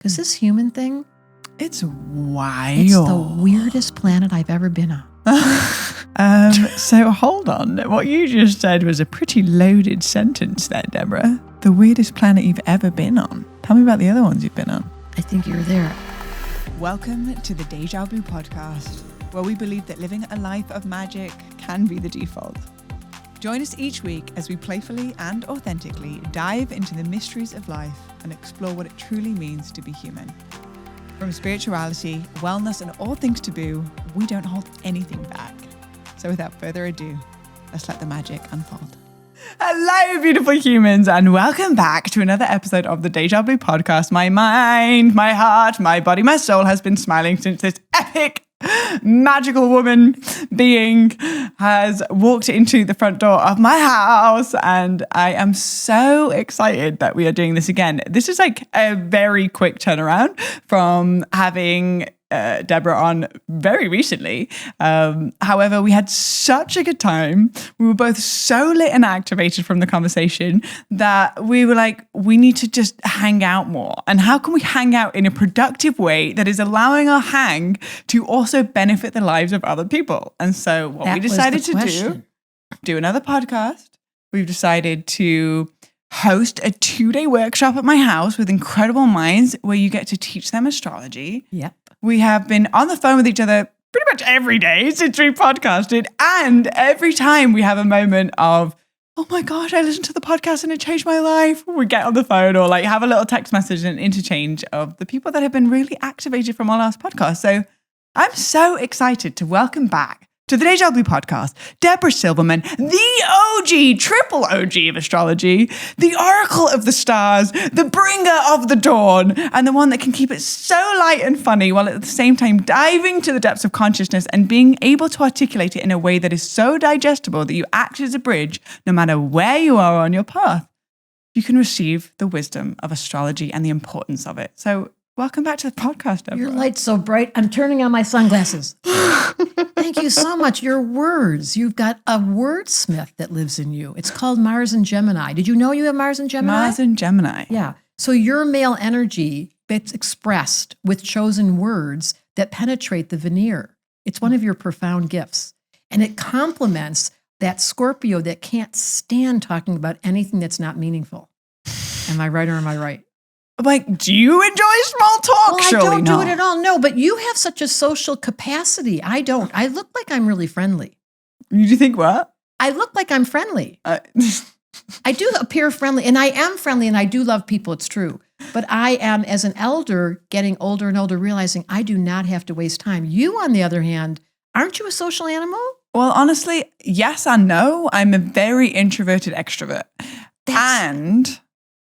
Because this human thing, it's wild. it's the weirdest planet I've ever been on. So hold on. What you just said was a pretty loaded sentence there, Deborah. The weirdest planet you've ever been on. Tell me about the other ones you've been on. I think you're there. Welcome to the Deja Blu Podcast, where we believe that living a life of magic can be the default. Join us each week as we playfully and authentically dive into the mysteries of life and explore what it truly means to be human. From spirituality, wellness, and all things taboo, we don't hold anything back. So without further ado, let's let the magic unfold. Hello, beautiful humans, and welcome back to another episode of the Deja Blu Podcast. My mind, my heart, my body, my soul has been smiling since this epic, magical woman being has walked into the front door of my house, and I am so excited that we are doing this again. This is like a very quick turnaround from having Deborah on very recently. However, we had such a good time. We were both so lit and activated from the conversation that we were like, we need to just hang out more. And how can we hang out in a productive way that is allowing our hang to also benefit the lives of other people? And so what we decided to do another podcast. We've decided to host a 2-day workshop at my house with incredible minds where you get to teach them astrology. Yep. We have been on the phone with each other pretty much every day since we podcasted. And every time we have a moment of, oh my gosh, I listened to the podcast and it changed my life. We get on the phone or like have a little text message and interchange of the people that have been really activated from our last podcast. So I'm so excited to welcome back to the Deja Blu Podcast, Debra Silverman, the OG, triple OG of astrology, the oracle of the stars, the bringer of the dawn, and the one that can keep it so light and funny while at the same time diving to the depths of consciousness and being able to articulate it in a way that is so digestible that you act as a bridge no matter where you are on your path. You can receive the wisdom of astrology and the importance of it. So welcome back to the podcast, Deborah. Your light's so bright, I'm turning on my sunglasses. Thank you so much. Your words. You've got a wordsmith that lives in you. It's called Mars and Gemini. Did you know you have Mars and Gemini? Mars and Gemini. Yeah. So your male energy gets expressed with chosen words that penetrate the veneer. It's one of your profound gifts. And it complements that Scorpio that can't stand talking about anything that's not meaningful. Am I right or am I right? Like, do you enjoy small talk? Well, Surely I don't not. do it at all. No, but you have such a social capacity. I don't. I look like I'm really friendly. You think what? I look like I'm friendly. I do appear friendly, and I am friendly, and I do love people. It's true. But I am, as an elder, getting older and older, realizing I do not have to waste time. You, on the other hand, aren't you a social animal? Well, honestly, yes and no. I'm a very introverted extrovert. And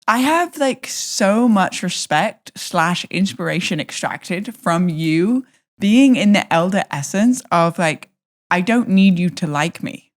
I have like so much respect / inspiration extracted from you being in the elder essence of like, I don't need you to like me.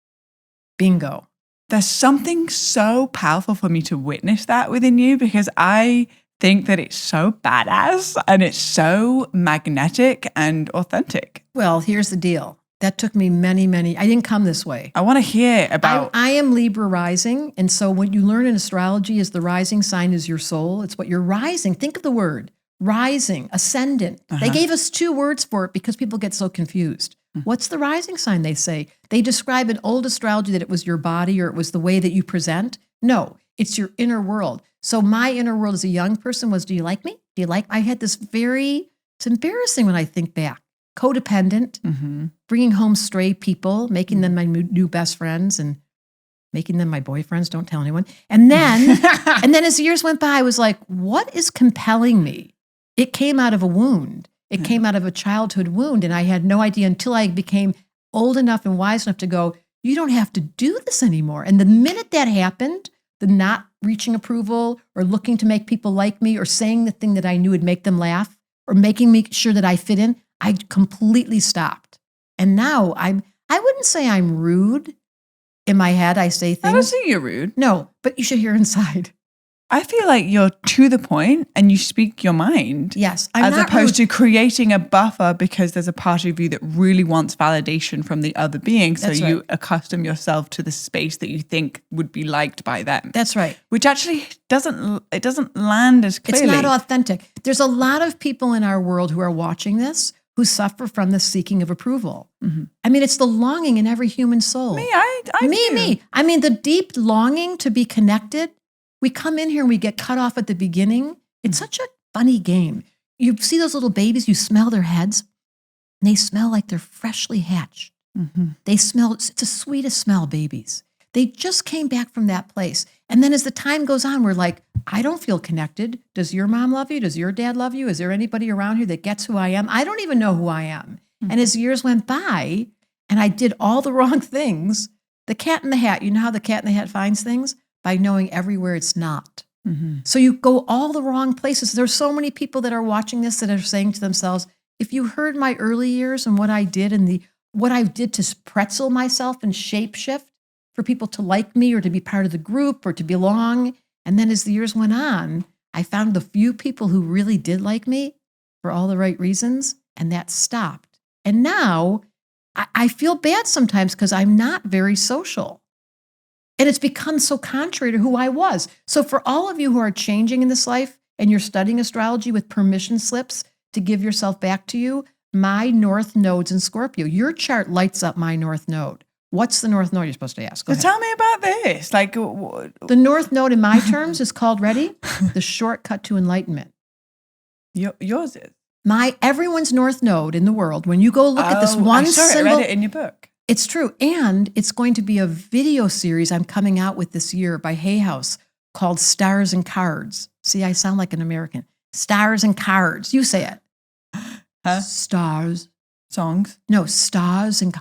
Bingo. There's something so powerful for me to witness that within you because I think that it's so badass and it's so magnetic and authentic. Well, here's the deal. That took me many, I didn't come this way. I want to hear about... I am Libra rising. And so what you learn in astrology is the rising sign is your soul. It's what you're rising. Think of the word rising, ascendant. They gave us 2 words for it because people get so confused. What's the rising sign, they say? They describe in old astrology that it was your body or it was the way that you present. No, it's your inner world. So my inner world as a young person was, do you like me? Do you like... I had this it's embarrassing when I think back. Codependent, bringing home stray people, making them my new best friends and making them my boyfriends. Don't tell anyone. And then, as years went by, I was like, what is compelling me? It came out of a wound. It came out of a childhood wound. And I had no idea until I became old enough and wise enough to go, you don't have to do this anymore. And the minute that happened, the not reaching approval or looking to make people like me or saying the thing that I knew would make them laugh or making me sure that I fit in, I completely stopped. And now I wouldn't say I'm rude. In my head, I say things. I don't think you're rude. No, but you should hear inside. I feel like you're to the point and you speak your mind. Yes. As opposed to creating a buffer because there's a part of you that really wants validation from the other being. So you accustom yourself to the space that you think would be liked by them. That's right. Which actually doesn't land as clearly. It's not authentic. There's a lot of people in our world who are watching this who suffer from the seeking of approval. Mm-hmm. I mean, it's the longing in every human soul. Me. I mean, the deep longing to be connected. We come in here and we get cut off at the beginning. It's such a funny game. You see those little babies, you smell their heads, and they smell like they're freshly hatched. Mm-hmm. It's the sweetest smell, babies. They just came back from that place. And then as the time goes on, we're like, I don't feel connected. Does your mom love you? Does your dad love you? Is there anybody around here that gets who I am? I don't even know who I am. Mm-hmm. And as years went by and I did all the wrong things, the cat in the hat, you know how the cat in the hat finds things? By knowing everywhere it's not. Mm-hmm. So you go all the wrong places. There's so many people that are watching this that are saying to themselves, if you heard my early years and what I did and what I did to pretzel myself and shape shift for people to like me or to be part of the group or to belong. And then as the years went on, I found the few people who really did like me for all the right reasons, and that stopped. And now I feel bad sometimes because I'm not very social. And it's become so contrary to who I was. So for all of you who are changing in this life and you're studying astrology with permission slips to give yourself back to you, my North Node's in Scorpio. Your chart lights up my North Node. What's the North Node you're supposed to ask? Go ahead. Tell me about this. The North Node in my terms is called, ready? The shortcut to enlightenment. Yours is? Everyone's North Node in the world, when you go look at this one symbol. I read it in your book. It's true. And it's going to be a video series I'm coming out with this year by Hay House called Stars and Cards. See, I sound like an American. Stars and Cards. You say it. Huh? Stars. Songs? No, Stars and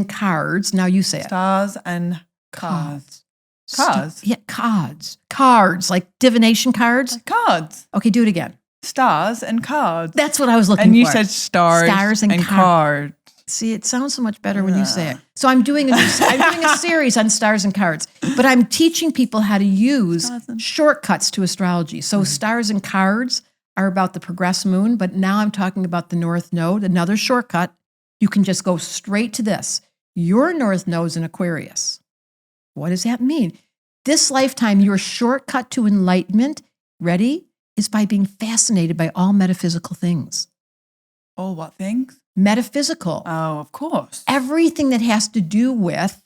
Cards. Now you say it. Stars and cards. Cards? Yeah, cards. Cards, like divination cards. Like cards. Okay, do it again. Stars and cards. That's what I was looking for. And you said stars and cards. See, it sounds so much better when you say it. So I'm doing a series on stars and cards, but I'm teaching people how to use shortcuts to astrology. So stars and cards are about the progressed moon, but now I'm talking about the North Node, another shortcut. You can just go straight to this. Your North Node's in Aquarius. What does that mean? This lifetime, your shortcut to enlightenment, ready, is by being fascinated by all metaphysical things. All what things? Metaphysical. Oh, of course. Everything that has to do with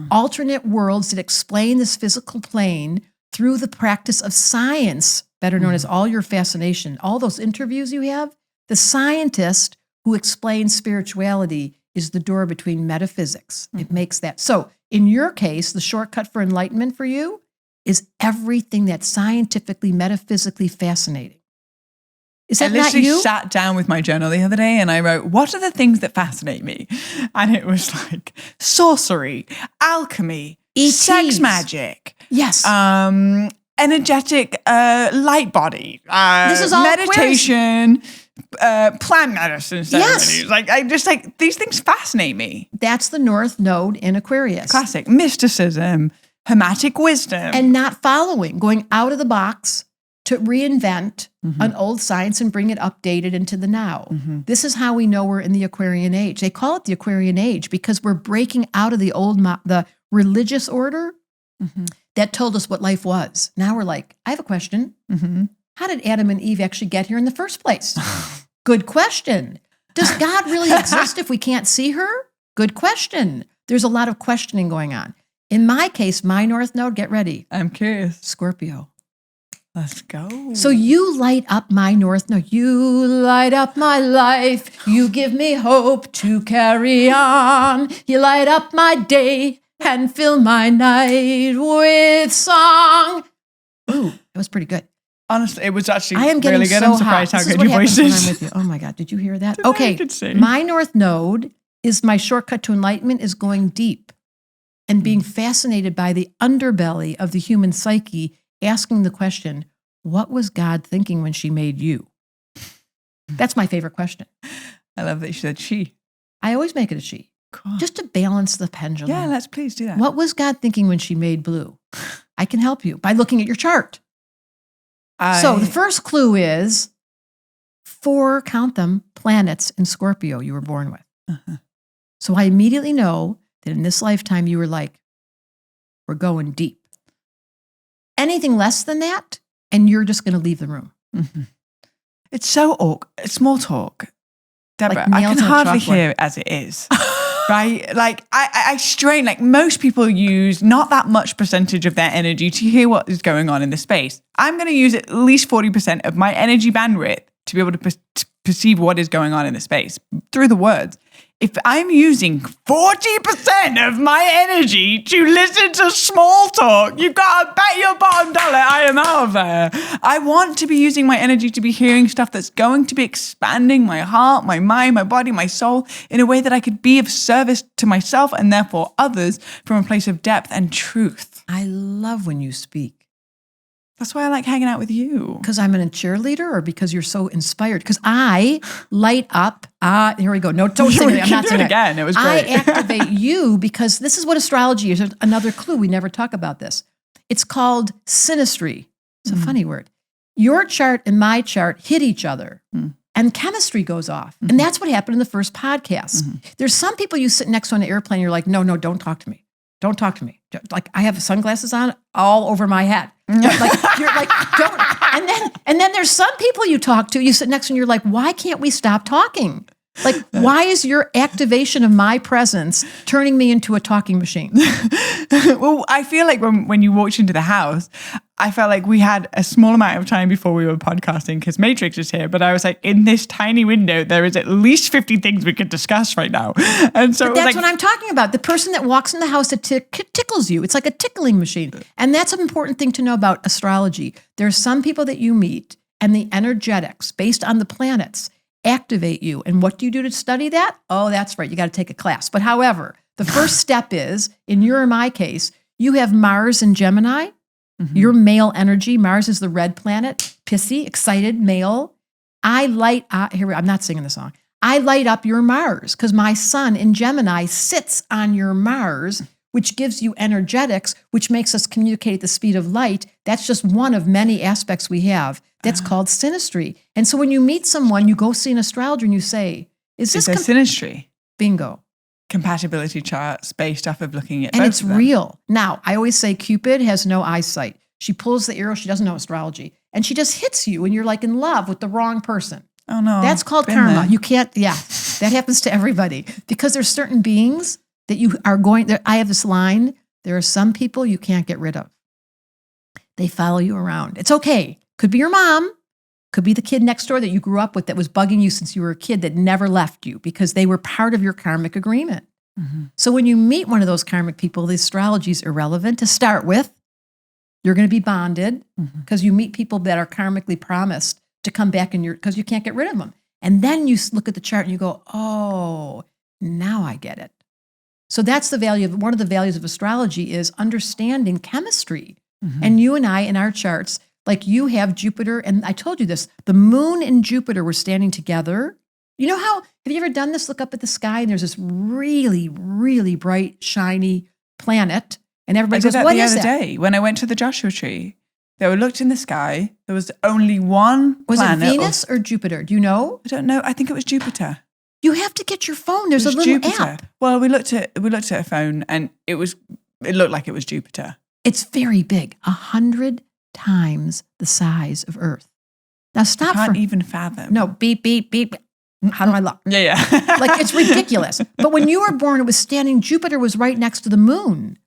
alternate worlds that explain this physical plane through the practice of science, better known as all your fascination. All those interviews you have, the scientist who explains spirituality is the door between metaphysics. It makes that. So in your case, the shortcut for enlightenment for you is everything that's scientifically, metaphysically fascinating. Is that not you? I literally sat down with my journal the other day and I wrote, what are the things that fascinate me? And it was like sorcery, alchemy, ETs. Sex magic. Yes. Energetic light body. This is all meditation, plant medicine ceremonies. Yes. Like I just like these things fascinate me. That's the North Node in Aquarius. Classic mysticism, hermetic wisdom. And not following, going out of the box to reinvent an old science and bring it updated into the now. Mm-hmm. This is how we know we're in the Aquarian age. They call it the Aquarian age because we're breaking out of the old, the religious order that told us what life was. Now we're like, I have a question. Mm-hmm. How did Adam and Eve actually get here in the first place? Good question. Does God really exist if we can't see her? Good question. There's a lot of questioning going on. In my case, my North Node, get ready. I'm curious. Scorpio. Let's go. So you light up my North Node. You light up my life. You give me hope to carry on. You light up my day and fill my night with song. Ooh, that was pretty good. Honestly, it was actually I am getting really good. So I'm surprised hot. how good your voice is. I'm with you. Oh my God, did you hear that? Okay, my North Node is my shortcut to enlightenment is going deep and being fascinated by the underbelly of the human psyche, asking the question, what was God thinking when she made you? That's my favorite question. I love that you said she. I always make it a she. Cool. Just to balance the pendulum. Yeah, let's please do that. What was God thinking when she made Blue? I can help you by looking at your chart. So the first clue is 4, count them, planets in Scorpio you were born with. So I immediately know that in this lifetime you were like, we're going deep. Anything less than that, and you're just going to leave the room. It's so awkward. It's small talk. Debra, Like I nails can on a hardly chalkboard. hear it as it is. Right? Like I strain, like most people use not that much percentage of their energy to hear what is going on in the space. I'm going to use at least 40% of my energy bandwidth to be able to perceive what is going on in the space through the words. If I'm using 40% of my energy to listen to small talk, you've got to bet your bottom dollar I am out of there. I want to be using my energy to be hearing stuff that's going to be expanding my heart, my mind, my body, my soul in a way that I could be of service to myself and therefore others from a place of depth and truth. I love when you speak. That's why I like hanging out with you. Because I'm a cheerleader or because you're so inspired? Because I light up. Here we go. No, don't sing it. I'm not singing it again. It was I great. activate you because this is what astrology is. There's another clue. We never talk about this. It's called synastry. It's a funny word. Your chart and my chart hit each other and chemistry goes off. And that's what happened in the first podcast. There's some people you sit next to on an airplane. You're like, no, don't talk to me. Don't talk to me. Like I have sunglasses on all over my head. Like you're like, don't. And then there's some people you talk to, you sit next to and you're like, why can't we stop talking? Like, why is your activation of my presence turning me into a talking machine? Well, I feel like when you walked into the house, I felt like we had a small amount of time before we were podcasting because Matrix is here. But I was like, in this tiny window, there is at least 50 things we could discuss right now. And so that's what I'm talking about. The person that walks in the house that tickles you. It's like a tickling machine. And that's an important thing to know about astrology. There are some people that you meet and the energetics based on the planets activate you. And what do you do to study that? Oh, that's right. You got to take a class. But however, the first step is, in your or my case, you have Mars in Gemini. Your male energy. Mars is the red planet. Pissy, excited, male. I'm not singing the song. I light up your Mars because my sun in Gemini sits on your Mars, which gives you energetics, which makes us communicate at the speed of light. That's just one of many aspects we have. That's called synastry. And so when you meet someone, you go see an astrologer and you say, is this synastry? Bingo. Compatibility charts based off of looking at and both it's of them. real. Now, I always say Cupid has no eyesight. She pulls the arrow. She doesn't know astrology. And she just hits you and you're like in love with the wrong person. Oh, no. That's called karma. There. You can't, that happens to everybody. Because there's certain beings that you are going, I have this line, there are some people you can't get rid of. They follow you around. It's okay. Could be your mom. Could be the kid next door that you grew up with that was bugging you since you were a kid that never left you because they were part of your karmic agreement. So when you meet one of those karmic people, the astrology is irrelevant to start with. You're going to be bonded because you meet people that are karmically promised to come back because you can't get rid of them. And then you look at the chart and you go, oh, now I get it. So that's one of the values of astrology is understanding chemistry. And you and I in our charts, like you have Jupiter, and I told you this, the moon and Jupiter were standing together. You know have you ever done this? Look up at the sky and there's this really, really bright, shiny planet. And everybody goes, what is that? The other day when I went to the Joshua Tree, they looked in the sky. There was only one planet. Was it Venus or Jupiter? Do you know? I don't know. I think it was Jupiter. You have to get your phone. There's a little app. Well, we looked at a phone and it looked like it was Jupiter. It's very big, 100 times the size of Earth. Now stop. Can't even fathom. No, beep, beep, beep. How do I look? Yeah. Like it's ridiculous. But when you were born, it was standing, Jupiter was right next to the moon.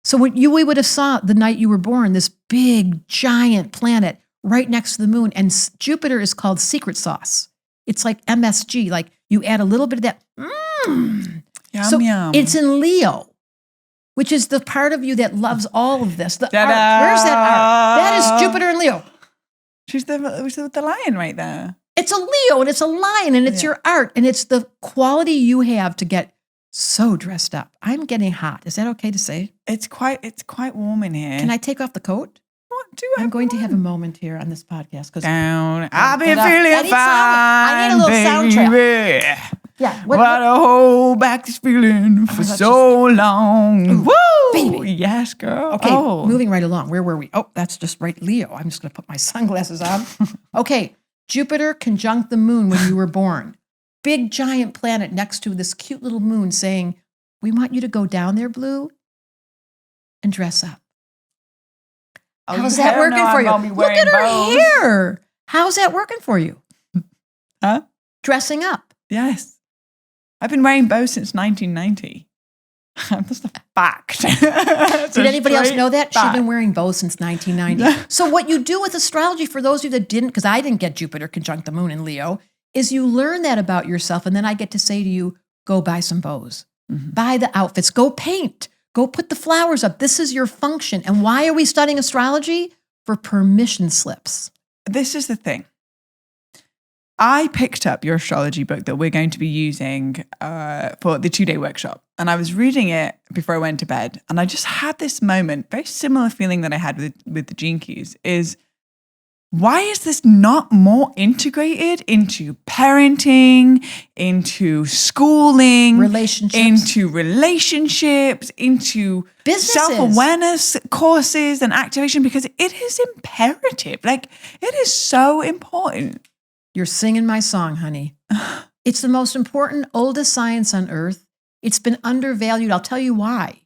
So we would have saw the night you were born, this big, giant planet right next to the moon. And Jupiter is called secret sauce. It's like MSG, like you add a little bit of that. Yum, yum. It's in Leo, which is the part of you that loves all of this. The art. Ta-da! Where's that art? That is Jupiter and Leo. She's the lion right there. It's a Leo and it's a lion and it's your art. And it's the quality you have to get so dressed up. I'm getting hot. Is that okay to say? It's quite warm in here. Can I take off the coat? What do I'm going to have a moment here on this podcast. Down. I've been feeling fine. I need a little soundtrack. Yeah. Why to hold back this feeling for so long? Ooh, Woo! baby. Yes, girl. Okay, moving right along. Where were we? Oh, that's just right, Leo. I'm just going to put my sunglasses on. Okay, Jupiter conjunct the moon when you were born. Big giant planet next to this cute little moon saying, we want you to go down there, Blue, and dress up. How's that working for you? Look at her hair. How's that working for you? Huh? Dressing up. Yes. I've been wearing bows since 1990. That's a fact. Did anybody else know that? Fact. She's been wearing bows since 1990. So what you do with astrology, for those of you that didn't, because I didn't get Jupiter conjunct the moon in Leo, is you learn that about yourself. And then I get to say to you, go buy some bows. Mm-hmm. Buy the outfits. Go paint. Go put the flowers up. This is your function. And why are we studying astrology? For permission slips. This is the thing. I picked up your astrology book that we're going to be using for the 2-day workshop. And I was reading it before I went to bed. And I just had this moment, very similar feeling that I had with the Gene Keys, is why is this not more integrated into parenting, into schooling, into relationships, into businesses, self-awareness courses and activation? Because it is imperative. Like, it is so important. You're singing my song, honey. It's the most important, oldest science on earth. It's been undervalued. I'll tell you why.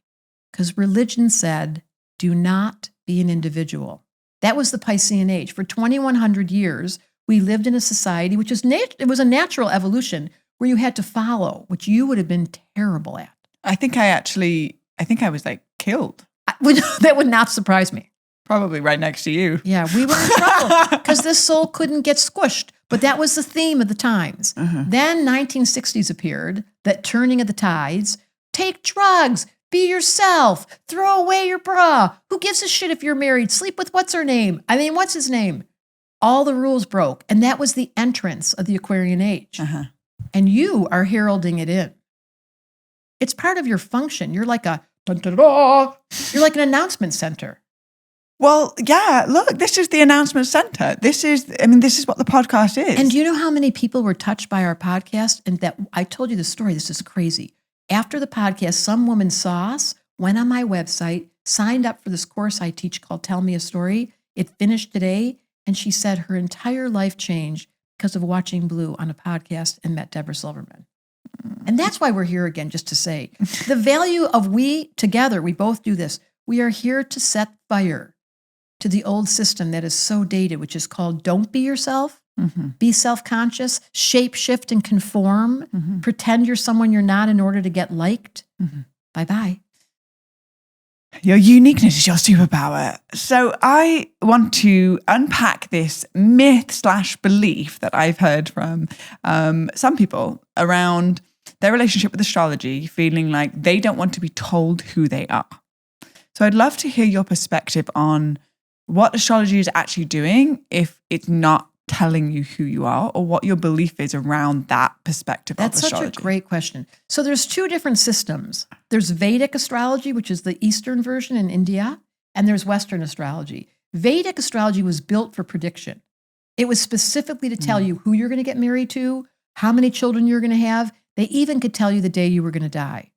Because religion said, do not be an individual. That was the Piscean age. For 2,100 years, we lived in a society which is it was a natural evolution where you had to follow, which you would have been terrible at. I think I was like killed. That would not surprise me. Probably right next to you. Yeah, we were in trouble because this soul couldn't get squished. But that was the theme of the times. Uh-huh. Then 1960s appeared, that turning of the tides. Take drugs, be yourself, throw away your bra. Who gives a shit if you're married? Sleep with what's his name? All the rules broke. And that was the entrance of the Aquarian age. Uh-huh. And you are heralding it in. It's part of your function. You're like you're like an announcement center. Well, yeah, look, this is the announcement center. This is what the podcast is. And do you know how many people were touched by our podcast? And that I told you the story. This is crazy. After the podcast, some woman saw us, went on my website, signed up for this course I teach called Tell Me a Story. It finished today. And she said her entire life changed because of watching Blue on a podcast and met Debra Silverman. And that's why we're here again, just to say the value of we together, we both do this. We are here to set fire to the old system that is so dated, which is called don't be yourself, be self-conscious, shape, shift, and conform, pretend you're someone you're not in order to get liked. Bye-bye. Your uniqueness is your superpower. So I want to unpack this myth/belief that I've heard from some people around their relationship with astrology, feeling like they don't want to be told who they are. So I'd love to hear your perspective on what astrology is actually doing if it's not telling you who you are, or what your belief is around that perspective of astrology. That's such a great question. So there's two different systems. There's Vedic astrology, which is the Eastern version in India, and there's Western astrology. Vedic astrology was built for prediction. It was specifically to tell you who you're going to get married to, how many children you're going to have. They even could tell you the day you were going to die.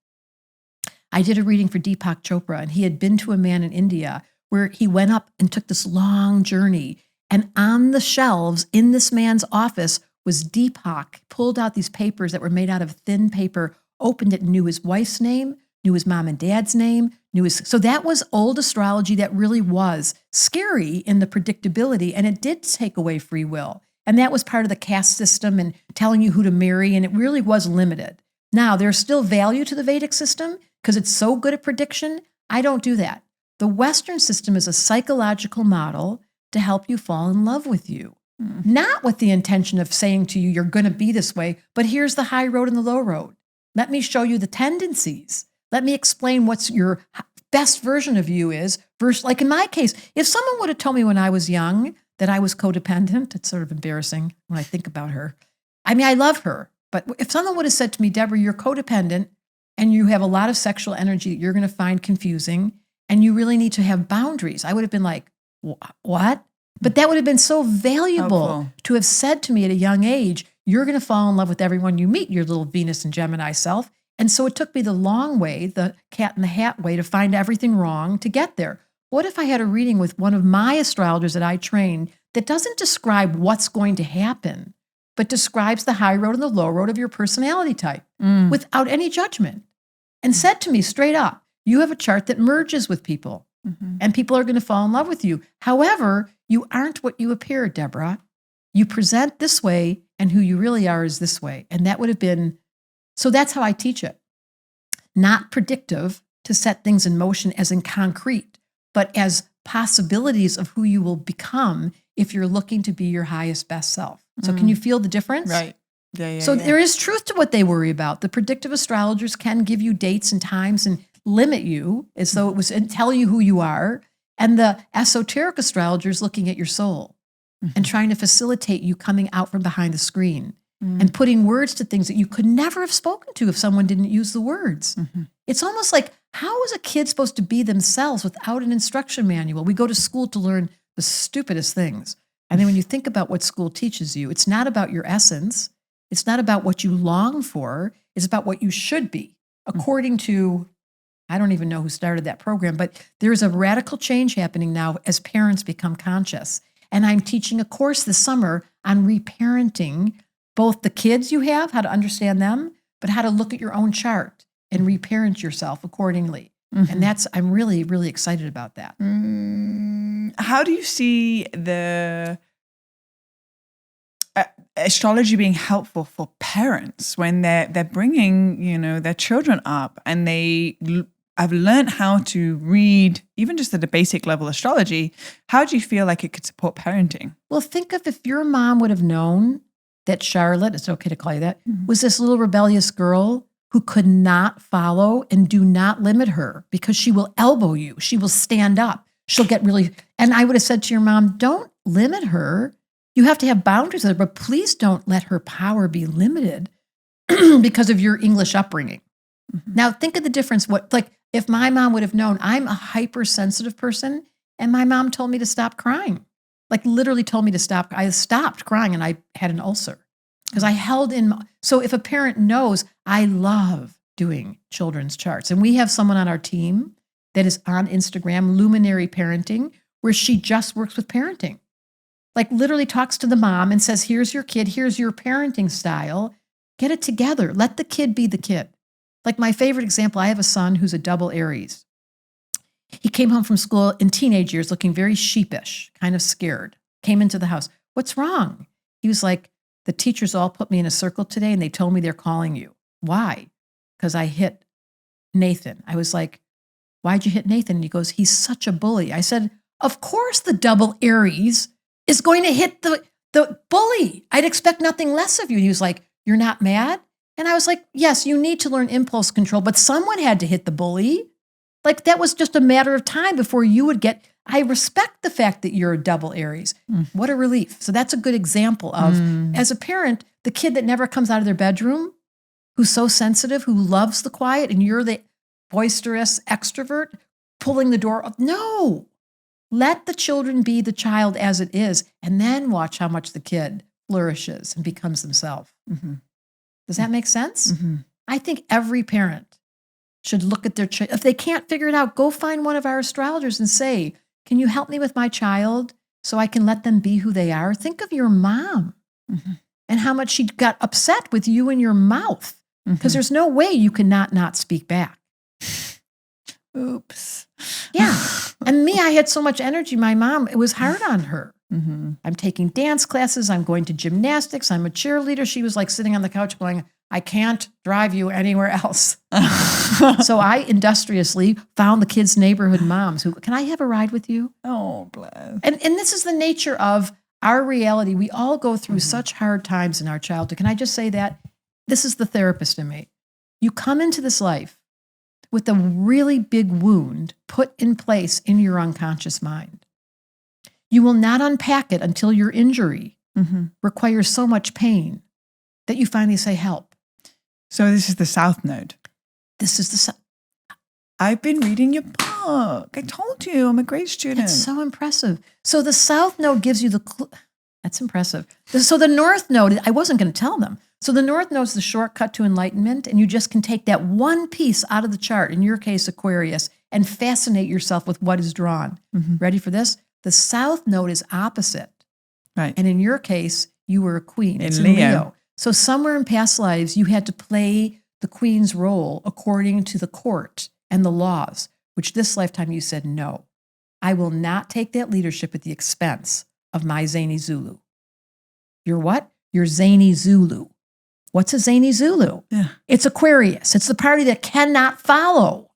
I did a reading for Deepak Chopra, and he had been to a man in India where he went up and took this long journey. And on the shelves in this man's office was Deepak, pulled out these papers that were made out of thin paper, opened it, and knew his wife's name, knew his mom and dad's name, so that was old astrology that really was scary in the predictability, and it did take away free will. And that was part of the caste system and telling you who to marry, and it really was limited. Now, there's still value to the Vedic system because it's so good at prediction. I don't do that. The Western system is a psychological model to help you fall in love with you. Not with the intention of saying to you, you're going to be this way, but here's the high road and the low road. Let me show you the tendencies. Let me explain what's your best version of you is. Versus, like in my case, if someone would have told me when I was young that I was codependent, it's sort of embarrassing when I think about her. I mean, I love her, but if someone would have said to me, Debra, you're codependent and you have a lot of sexual energy that you're going to find confusing and you really need to have boundaries, I would have been like, what? But that would have been so valuable to have said to me at a young age, You're going to fall in love with everyone you meet, your little Venus and Gemini self. And so it took me the long way, the cat in the hat way, to find everything wrong to get there. What if I had a reading with one of my astrologers that I train that doesn't describe what's going to happen, but describes the high road and the low road of your personality type without any judgment, and said to me straight up, you have a chart that merges with people and people are going to fall in love with you. However, you aren't what you appear, Debra. You present this way and who you really are is this way. And that would have been, so that's how I teach it. Not predictive to set things in motion as in concrete, but as possibilities of who you will become if you're looking to be your highest, best self. So can you feel the difference? Right. Yeah. So there is truth to what they worry about. The predictive astrologers can give you dates and times and limit you as though it was and tell you who you are. And the esoteric astrologers looking at your soul and trying to facilitate you coming out from behind the screen and putting words to things that you could never have spoken to if someone didn't use the words. It's almost like, how is a kid supposed to be themselves without an instruction manual? We go to school to learn the stupidest things. And then when you think about what school teaches you, it's not about your essence. It's not about what you long for. It's about what you should be, according to, I don't even know who started that program, but there's a radical change happening now as parents become conscious. And I'm teaching a course this summer on reparenting both the kids you have, how to understand them, but how to look at your own chart and reparent yourself accordingly. And I'm really, really excited about that. How do you see the astrology being helpful for parents when they're bringing, their children up and I've learned how to read even just at a basic level astrology? How do you feel like it could support parenting? Well, think of if your mom would have known that Charlotte, it's okay to call you that, was this little rebellious girl who could not follow, and do not limit her because she will elbow you. She will stand up. She'll get really, and I would have said to your mom, don't limit her. You have to have boundaries with her, but please don't let her power be limited because of your English upbringing. Now think of the difference. If my mom would have known I'm a hypersensitive person and my mom told me to stop crying, literally told me to stop. I stopped crying and I had an ulcer because I held in. So if a parent knows, I love doing children's charts. And we have someone on our team that is on Instagram, Luminary Parenting, where she just works with parenting. Literally talks to the mom and says, here's your kid, here's your parenting style. Get it together. Let the kid be the kid. My favorite example, I have a son who's a double Aries. He came home from school in teenage years looking very sheepish, kind of scared. Came into the house. What's wrong? He was like, the teachers all put me in a circle today and they told me they're calling you. Why? Because I hit Nathan. I was like, why'd you hit Nathan? And he goes, he's such a bully. I said, of course the double Aries is going to hit the bully. I'd expect nothing less of you. And he was like, you're not mad? And I was like, yes, you need to learn impulse control, but someone had to hit the bully. That was just a matter of time before you would get, I respect the fact that you're a double Aries. What a relief. So that's a good example of, as a parent, the kid that never comes out of their bedroom, who's so sensitive, who loves the quiet, and you're the boisterous extrovert pulling the door up. No, let the children be the child as it is, and then watch how much the kid flourishes and becomes themselves. Does that make sense? I think every parent should look at their child. If they can't figure it out, go find one of our astrologers and say, can you help me with my child so I can let them be who they are? Think of your mom and how much she got upset with you and your mouth, because there's no way you can not speak back. Oops. Yeah. And me, I had so much energy. My mom, it was hard on her. I'm taking dance classes. I'm going to gymnastics. I'm a cheerleader. She was sitting on the couch going, I can't drive you anywhere else. So I industriously found the kids' neighborhood moms who, can I have a ride with you? Oh, bless. And this is the nature of our reality. We all go through such hard times in our childhood. Can I just say that? This is the therapist in me. You come into this life with a really big wound put in place in your unconscious mind. You will not unpack it until your injury requires so much pain that you finally say, help. So this is the South Node. This is the I've been reading your book. I told you, I'm a great student. It's so impressive. So the South Node gives you the That's impressive. So the North Node, I wasn't going to tell them. So the North Node is the shortcut to enlightenment, and you just can take that one piece out of the chart, in your case, Aquarius, and fascinate yourself with what is drawn. Ready for this? The South Node is opposite. Right. And in your case, you were a queen. It's In Leo. So somewhere in past lives, you had to play the queen's role according to the court and the laws, which this lifetime you said, no, I will not take that leadership at the expense of my zany Zulu. You're what? You're zany Zulu. What's a zany Zulu? Yeah. It's Aquarius. It's the party that cannot follow.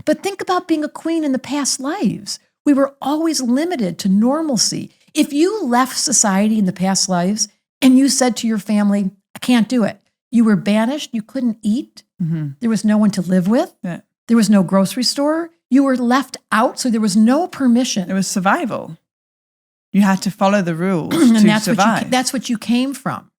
But think about being a queen in the past lives. We were always limited to normalcy. If you left society in the past lives and you said to your family, I can't do it, you were banished, you couldn't eat, there was no one to live with, there was no grocery store, you were left out, so there was no permission. It was survival. You had to follow the rules and to survive. That's what you came from.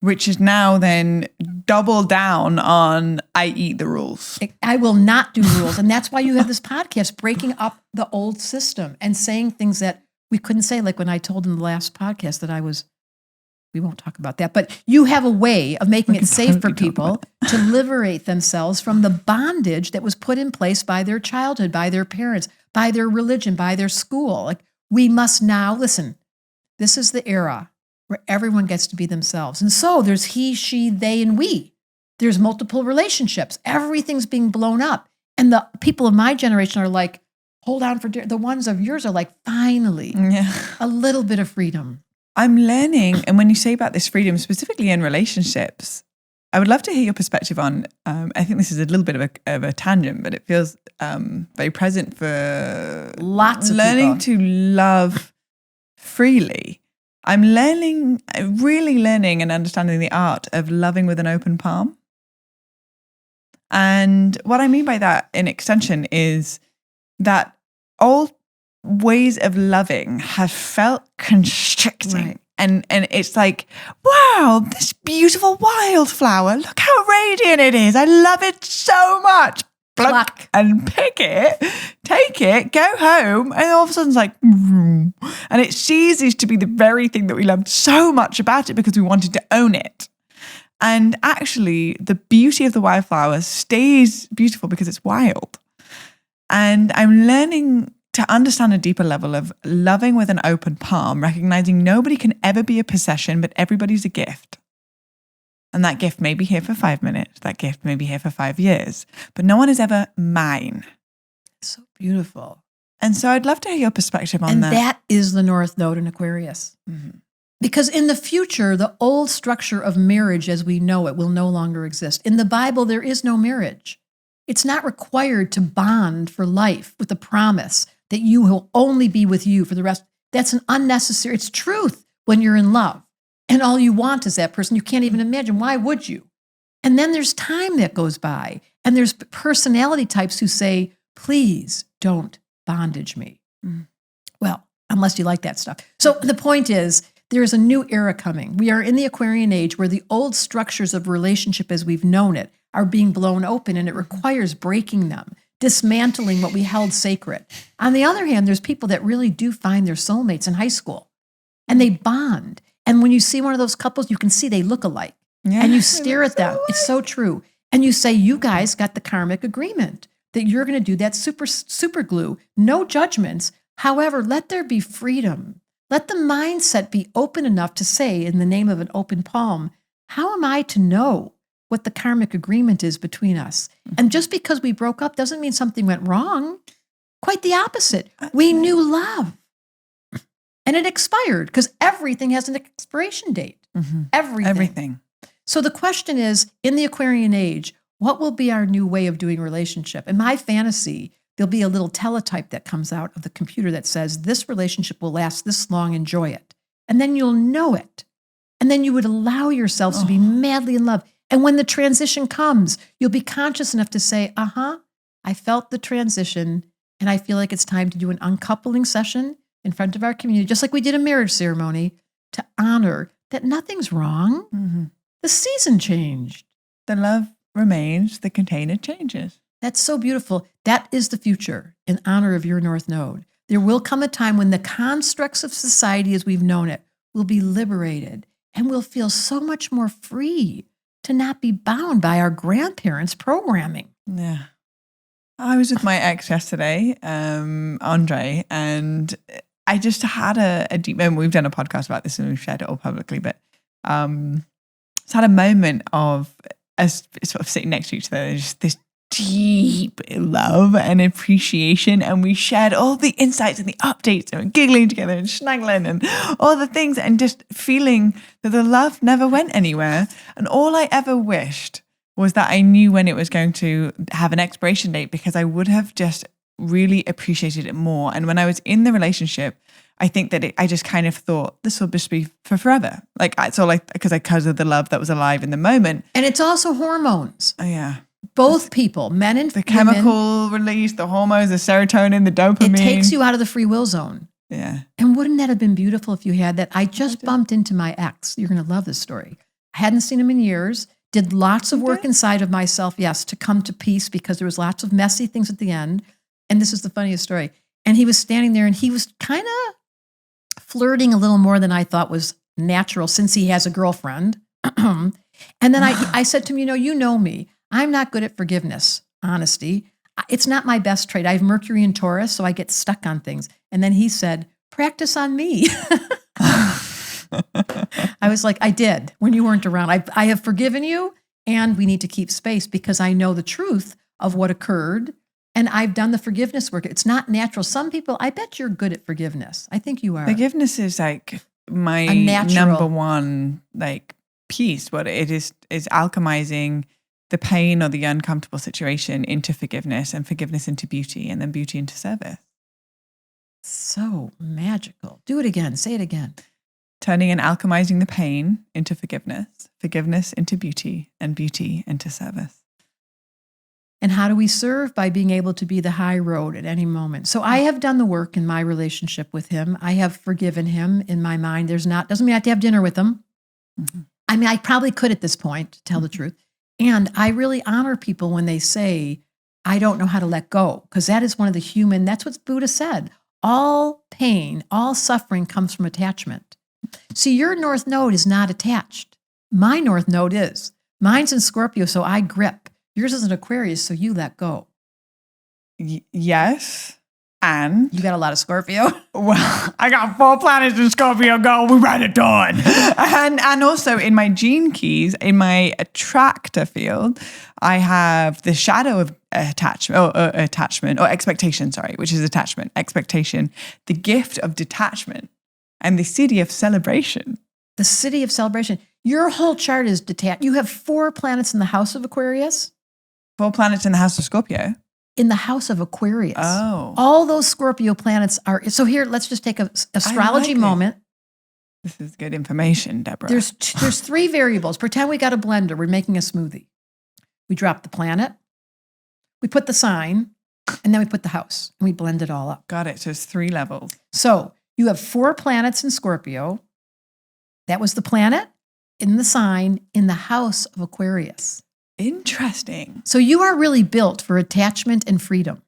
Which is now then double down on I eat the rules. I will not do rules. And that's why you have this podcast, breaking up the old system and saying things that we couldn't say. Like when I told in the last podcast that we won't talk about that, but you have a way of making it safe for people to liberate themselves from the bondage that was put in place by their childhood, by their parents, by their religion, by their school. Like, we must now, listen, this is the era where everyone gets to be themselves. And so there's he, she, they, and we. There's multiple relationships. Everything's being blown up. And the people of my generation are like, hold on for dear. The ones of yours are like, finally, a little bit of freedom. I'm learning, and when you say about this freedom, specifically in relationships, I would love to hear your perspective on, I think this is a little bit of a tangent, but it feels very present for lots of learning people to love freely. I'm really learning and understanding the art of loving with an open palm. And what I mean by that in extension is that old ways of loving have felt constricting. Right. And it's like, wow, this beautiful wildflower, look how radiant it is. I love it so much. Pluck and pick it, take it, go home, and all of a sudden it's like, and it ceases to be the very thing that we loved so much about it because we wanted to own it. And actually, the beauty of the wildflower stays beautiful because it's wild. And I'm learning to understand a deeper level of loving with an open palm, recognizing nobody can ever be a possession, but everybody's a gift. And that gift may be here for 5 minutes. That gift may be here for 5 years. But no one is ever mine. So beautiful. And so I'd love to hear your perspective on that. And that is the North Node in Aquarius. Because in the future, the old structure of marriage as we know it will no longer exist. In the Bible, there is no marriage. It's not required to bond for life with the promise that you will only be with you for the rest. That's an unnecessary, it's truth when you're in love. And all you want is that person. You can't even imagine. Why would you? And then there's time that goes by. And there's personality types who say, please don't bondage me. Well, unless you like that stuff. So the point is, there is a new era coming. We are in the Aquarian age where the old structures of relationship as we've known it are being blown open, and it requires breaking them, dismantling what we held sacred. On the other hand, there's people that really do find their soulmates in high school, and they bond. And when you see one of those couples, you can see they look alike. Yeah, and you stare at them. It's so true. And you say, you guys got the karmic agreement that you're going to do that super glue. No judgments. However, let there be freedom. Let the mindset be open enough to say, in the name of an open palm, how am I to know what the karmic agreement is between us? And just because we broke up doesn't mean something went wrong. Quite the opposite. We knew love. And it expired because everything has an expiration date. Everything. So the question is, in the Aquarian age, what will be our new way of doing relationship? In my fantasy, there'll be a little teletype that comes out of the computer that says, this relationship will last this long, enjoy it. And then you'll know it. And then you would allow yourselves to be madly in love. And when the transition comes, you'll be conscious enough to say, I felt the transition, and I feel like it's time to do an uncoupling session in front of our community, just like we did a marriage ceremony, to honor that nothing's wrong. The season changed. The love remains, the container changes. That's so beautiful. That is the future in honor of your North Node. There will come a time when the constructs of society as we've known it will be liberated and we'll feel so much more free to not be bound by our grandparents' programming. Yeah. I was with my ex yesterday, Andre, and I just had a deep moment. We've done a podcast about this and we've shared it all publicly, but just had a moment of us sort of sitting next to each other, just this deep love and appreciation, and we shared all the insights and the updates and giggling together and snuggling and all the things, and just feeling that the love never went anywhere. And all I ever wished was that I knew when it was going to have an expiration date, because I would have just really appreciated it more. And when I was in the relationship, I think that I just kind of thought this will just be for forever. Like it's all like because of the love that was alive in the moment. And it's also hormones. Oh yeah. Both people, men and the women, chemical release, the hormones, the serotonin, the dopamine. It takes you out of the free will zone. Yeah. And wouldn't that have been beautiful if you had that? I just bumped into my ex. You're going to love this story. I hadn't seen him in years. Did lots of work inside of myself, yes, to come to peace, because there was lots of messy things at the end. And this is the funniest story. And he was standing there and he was kind of flirting a little more than I thought was natural, since he has a girlfriend. And then I said to him, you know me. I'm not good at forgiveness, honesty. It's not my best trait. I have Mercury in Taurus, so I get stuck on things. And then he said, practice on me. I was like, I did when you weren't around. I have forgiven you, and we need to keep space because I know the truth of what occurred, and I've done the forgiveness work. It's not natural. Some people, I bet you're good at forgiveness. I think you are. Forgiveness is like my number one piece. What it is alchemizing the pain or the uncomfortable situation into forgiveness, and forgiveness into beauty, and then beauty into service. So magical. Do it again. Say it again. Turning and alchemizing the pain into forgiveness, forgiveness into beauty, and beauty into service. And how do we serve? By being able to be the high road at any moment. So I have done the work in my relationship with him. I have forgiven him in my mind. Doesn't mean I have to have dinner with him. Mm-hmm. I mean, I probably could at this point, to tell the truth. And I really honor people when they say, I don't know how to let go, because that is one of the that's what Buddha said. All pain, all suffering comes from attachment. See, your North Node is not attached. My North Node is. Mine's in Scorpio, so I grip. Yours is an Aquarius, so you let go. Yes. And you got a lot of Scorpio. Well, I got 4 planets in Scorpio. Go, we ran it done. And also in my gene keys, in my attractor field, I have the shadow of attachment or expectation. Sorry, which is attachment, expectation, the gift of detachment, and the city of celebration. The city of celebration. Your whole chart is detached. You have 4 planets in the house of Aquarius. 4 planets in the house of Scorpio. In the house of Aquarius. Oh. All those Scorpio planets are. So here, let's just take an astrology moment. This is good information, Debra. There's 3 variables. Pretend we got a blender. We're making a smoothie. We drop the planet, we put the sign, and then we put the house, and we blend it all up. Got it. So it's 3 levels. So you have 4 planets in Scorpio. That was the planet in the sign in the house of Aquarius. Interesting. So you are really built for attachment and freedom.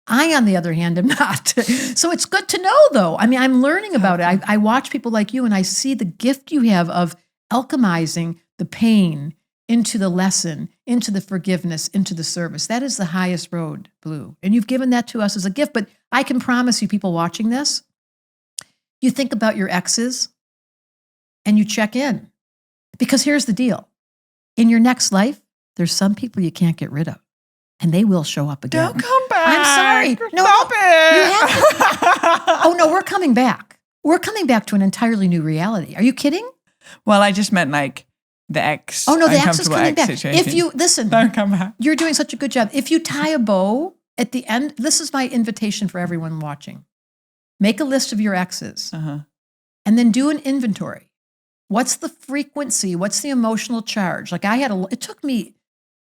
I, on the other hand, am not. So it's good to know, though. I mean, I'm learning about it. I watch people like you, and I see the gift you have of alchemizing the pain into the lesson, into the forgiveness, into the service. That is the highest road, Blue. And you've given that to us as a gift. But I can promise you, people watching this, you think about your exes and you check in. Because here's the deal. In your next life, there's some people you can't get rid of, and they will show up again. Don't come back. I'm sorry. No, Stop it. You have to. Oh, no, we're coming back. We're coming back to an entirely new reality. Are you kidding? Well, I just meant like the ex. Oh, no, the ex is coming back. Situation. If you, listen. Don't come back. You're doing such a good job. If you tie a bow at the end, this is my invitation for everyone watching. Make a list of your exes and then do an inventory. What's the frequency? What's the emotional charge? Like it took me,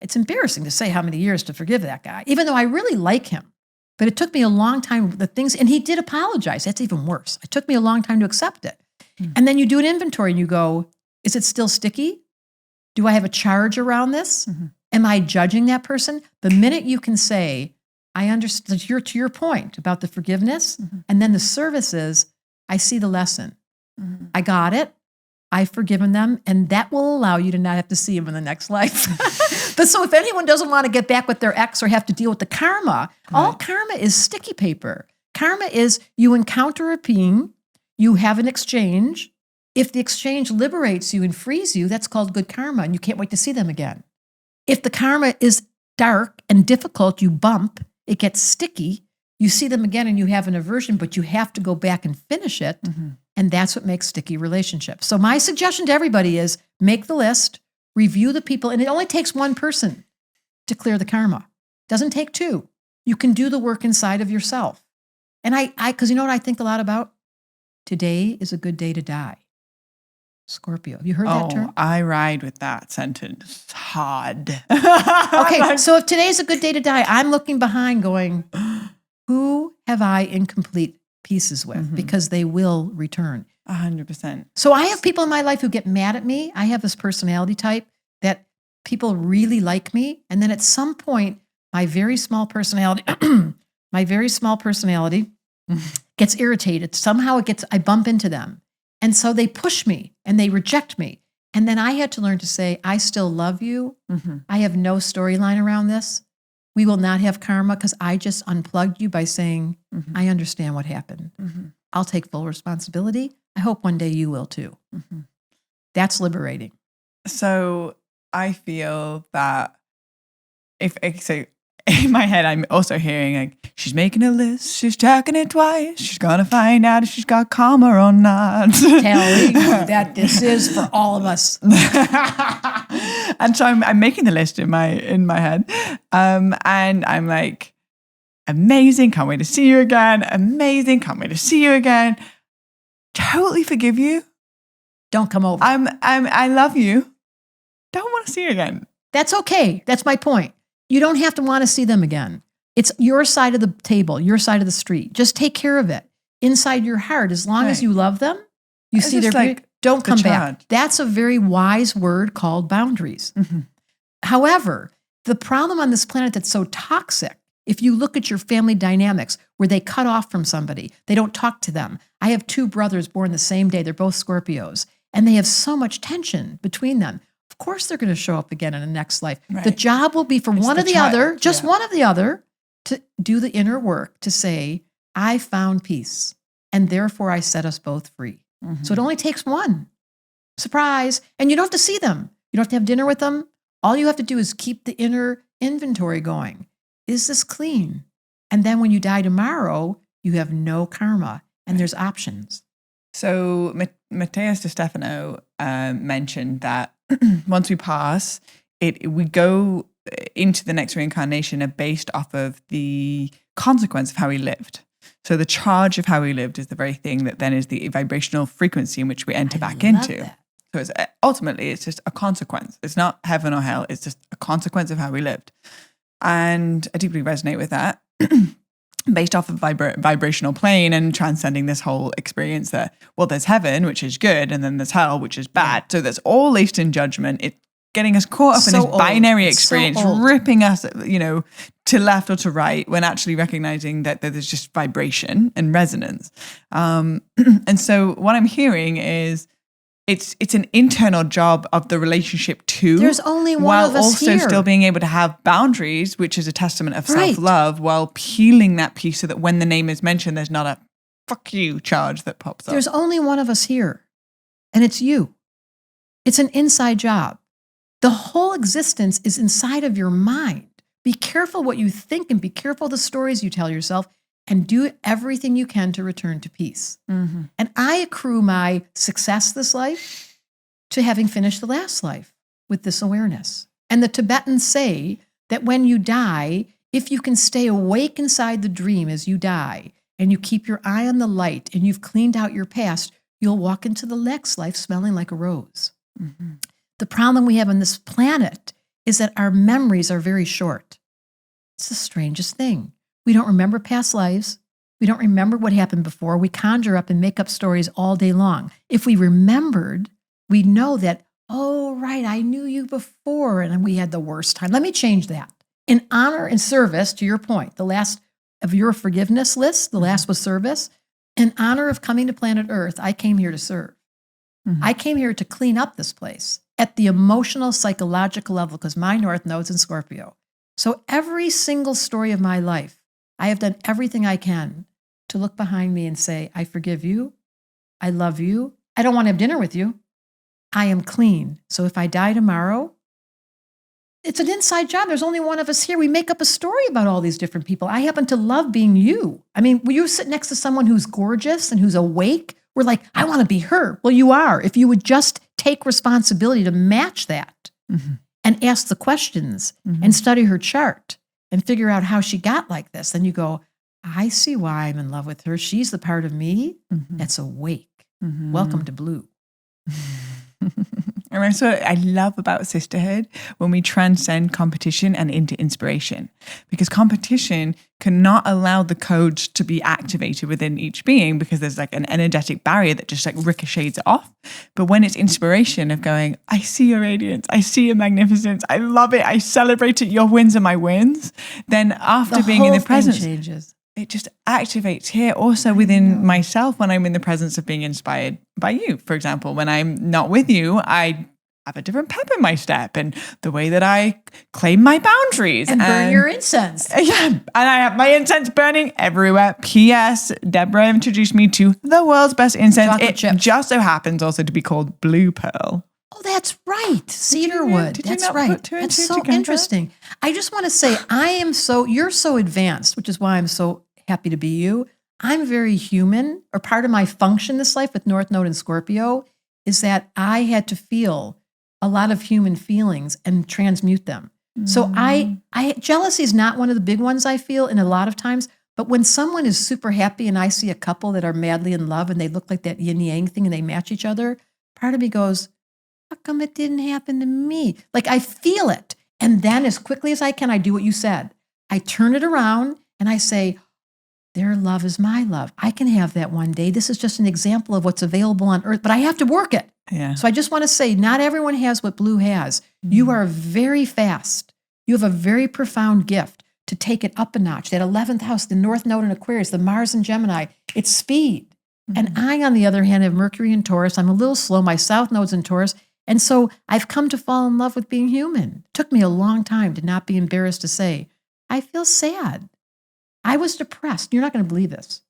it's embarrassing to say how many years to forgive that guy, even though I really like him. But it took me a long time, and he did apologize. That's even worse. It took me a long time to accept it. And then you do an inventory and you go, is it still sticky? Do I have a charge around this? Am I judging that person? The minute you can say, I understand, to your point about the forgiveness, and then the service is, I see the lesson. I got it. I've forgiven them, and that will allow you to not have to see them in the next life. But so if anyone doesn't want to get back with their ex or have to deal with the karma, all karma is sticky paper. Karma is you encounter a being, you have an exchange. If the exchange liberates you and frees you, that's called good karma, and you can't wait to see them again. If the karma is dark and difficult, you bump, it gets sticky, you see them again and you have an aversion, but you have to go back and finish it. And that's what makes sticky relationships. So my suggestion to everybody is make the list, review the people, and it only takes one person to clear the karma. It doesn't take two. You can do the work inside of yourself. And because you know what I think a lot about? Today is a good day to die. Scorpio. Have you heard that term? I ride with that sentence hard. Okay, so if today's a good day to die, I'm looking behind going, who have I incomplete pieces with? Because they will return. 100%. So I have people in my life who get mad at me. I have this personality type that people really like me. And then at some point, my very small personality gets irritated. Somehow I bump into them. And so they push me and they reject me. And then I had to learn to say, I still love you. I have no storyline around this. We will not have karma because I just unplugged you by saying, I understand what happened. I'll take full responsibility. I hope one day you will too. That's liberating. So I feel that so in my head, I'm also hearing like, she's making a list, she's checking it twice, she's gonna find out if she's got karma or not. Telling you that this is for all of us. And so I'm making the list in my head, and I'm like, amazing, can't wait to see you again. Amazing, can't wait to see you again. Totally forgive you. Don't come over. I love you. Don't want to see you again. That's okay. That's my point. You don't have to want to see them again. It's your side of the table, your side of the street. Just take care of it inside your heart. As long as you love them, you see their beauty. Don't come back. That's a very wise word called boundaries. However, the problem on this planet that's so toxic, if you look at your family dynamics where they cut off from somebody, they don't talk to them. I have two brothers born the same day. They're both Scorpios, and they have so much tension between them. Of course, they're going to show up again in the next life. The job will be for one or the other, just one of the other, to do the inner work to say, I found peace, and therefore I set us both free. So it only takes one. Surprise. And you don't have to see them. You don't have to have dinner with them. All you have to do is keep the inner inventory going. Is this clean? And then when you die tomorrow, you have no karma, and there's options. So Matthias De Stefano mentioned that once we pass, we go into the next reincarnation based off of the consequence of how we lived. So the charge of how we lived is the very thing that then is the vibrational frequency in which we enter back into. That. So ultimately, it's just a consequence. It's not heaven or hell. It's just a consequence of how we lived. And I deeply resonate with that. Based off of vibrational plane and transcending this whole experience that, well, there's heaven, which is good, and then there's hell, which is bad. So that's all laced in judgment. It getting us caught up in this binary experience, ripping us, to left or to right, when actually recognizing that there's just vibration and resonance. And so what I'm hearing is it's an internal job of the relationship too. There's only one while of us also here. Still being able to have boundaries, which is a testament of self-love, while peeling that piece so that when the name is mentioned, there's not a fuck you charge that pops up. There's only one of us here, and it's you. It's an inside job. The whole existence is inside of your mind. Be careful what you think and be careful the stories you tell yourself, and do everything you can to return to peace. And I accrue my success this life to having finished the last life with this awareness. And the Tibetans say that when you die, if you can stay awake inside the dream as you die, and you keep your eye on the light, and you've cleaned out your past, you'll walk into the next life smelling like a rose. The problem we have on this planet is that our memories are very short. It's the strangest thing. We don't remember past lives. We don't remember what happened before. We conjure up and make up stories all day long. If we remembered, we'd know that, oh, right, I knew you before and we had the worst time. Let me change that. In honor and service, to your point, the last of your forgiveness list, the last was service. in honor of coming to planet Earth, I came here to serve. Mm-hmm. I came here to clean up this place at the emotional, psychological level because my North Node's in Scorpio. So every single story of my life, I have done everything I can to look behind me and say, I forgive you. I love you. I don't want to have dinner with you. I am clean. So if I die tomorrow, it's an inside job. There's only one of us here. We make up a story about all these different people. I happen to love being you. I mean, when you sit next to someone who's gorgeous and who's awake, we're like, I want to be her. Well, you are. If you would just take responsibility to match that and ask the questions and study her chart and figure out how she got like this, then you go, I see why I'm in love with her. She's the part of me that's awake. Welcome to Blue. And that's what I love about sisterhood, when we transcend competition and into inspiration, because competition cannot allow the codes to be activated within each being because there's like an energetic barrier that just like ricochets it off. But when it's inspiration of going, I see your radiance, I see your magnificence, I love it, I celebrate it, your wins are my wins. Then after being in the presence, changes. It just activates here also within myself when I'm in the presence of being inspired by you. For example, when I'm not with you, I have a different pep in my step and the way that I claim my boundaries. And burn your incense. Yeah, and I have my incense burning everywhere. P.S. Debra introduced me to the world's best incense. Chocolate chips. Just so happens also to be called Blue Pearl. Oh, that's right. Cedarwood. That's right. That's so interesting. I just want to say, you're so advanced, which is why I'm so happy to be you. I'm very human, or part of my function this life with North Node and Scorpio is that I had to feel a lot of human feelings and transmute them. So jealousy is not one of the big ones I feel in a lot of times, but when someone is super happy and I see a couple that are madly in love and they look like that yin yang thing and they match each other, part of me goes, how come it didn't happen to me? Like I feel it. And then as quickly as I can, I do what you said. I turn it around and I say, their love is my love. I can have that one day. This is just an example of what's available on earth, but I have to work it. Yeah. So I just want to say, not everyone has what Blue has. You are very fast. You have a very profound gift to take it up a notch. That 11th house, the North Node in Aquarius, the Mars in Gemini, it's speed. And I, on the other hand, have Mercury in Taurus. I'm a little slow. My South Node's in Taurus. And so I've come to fall in love with being human. It took me a long time to not be embarrassed to say, I feel sad. I was depressed. You're not going to believe this.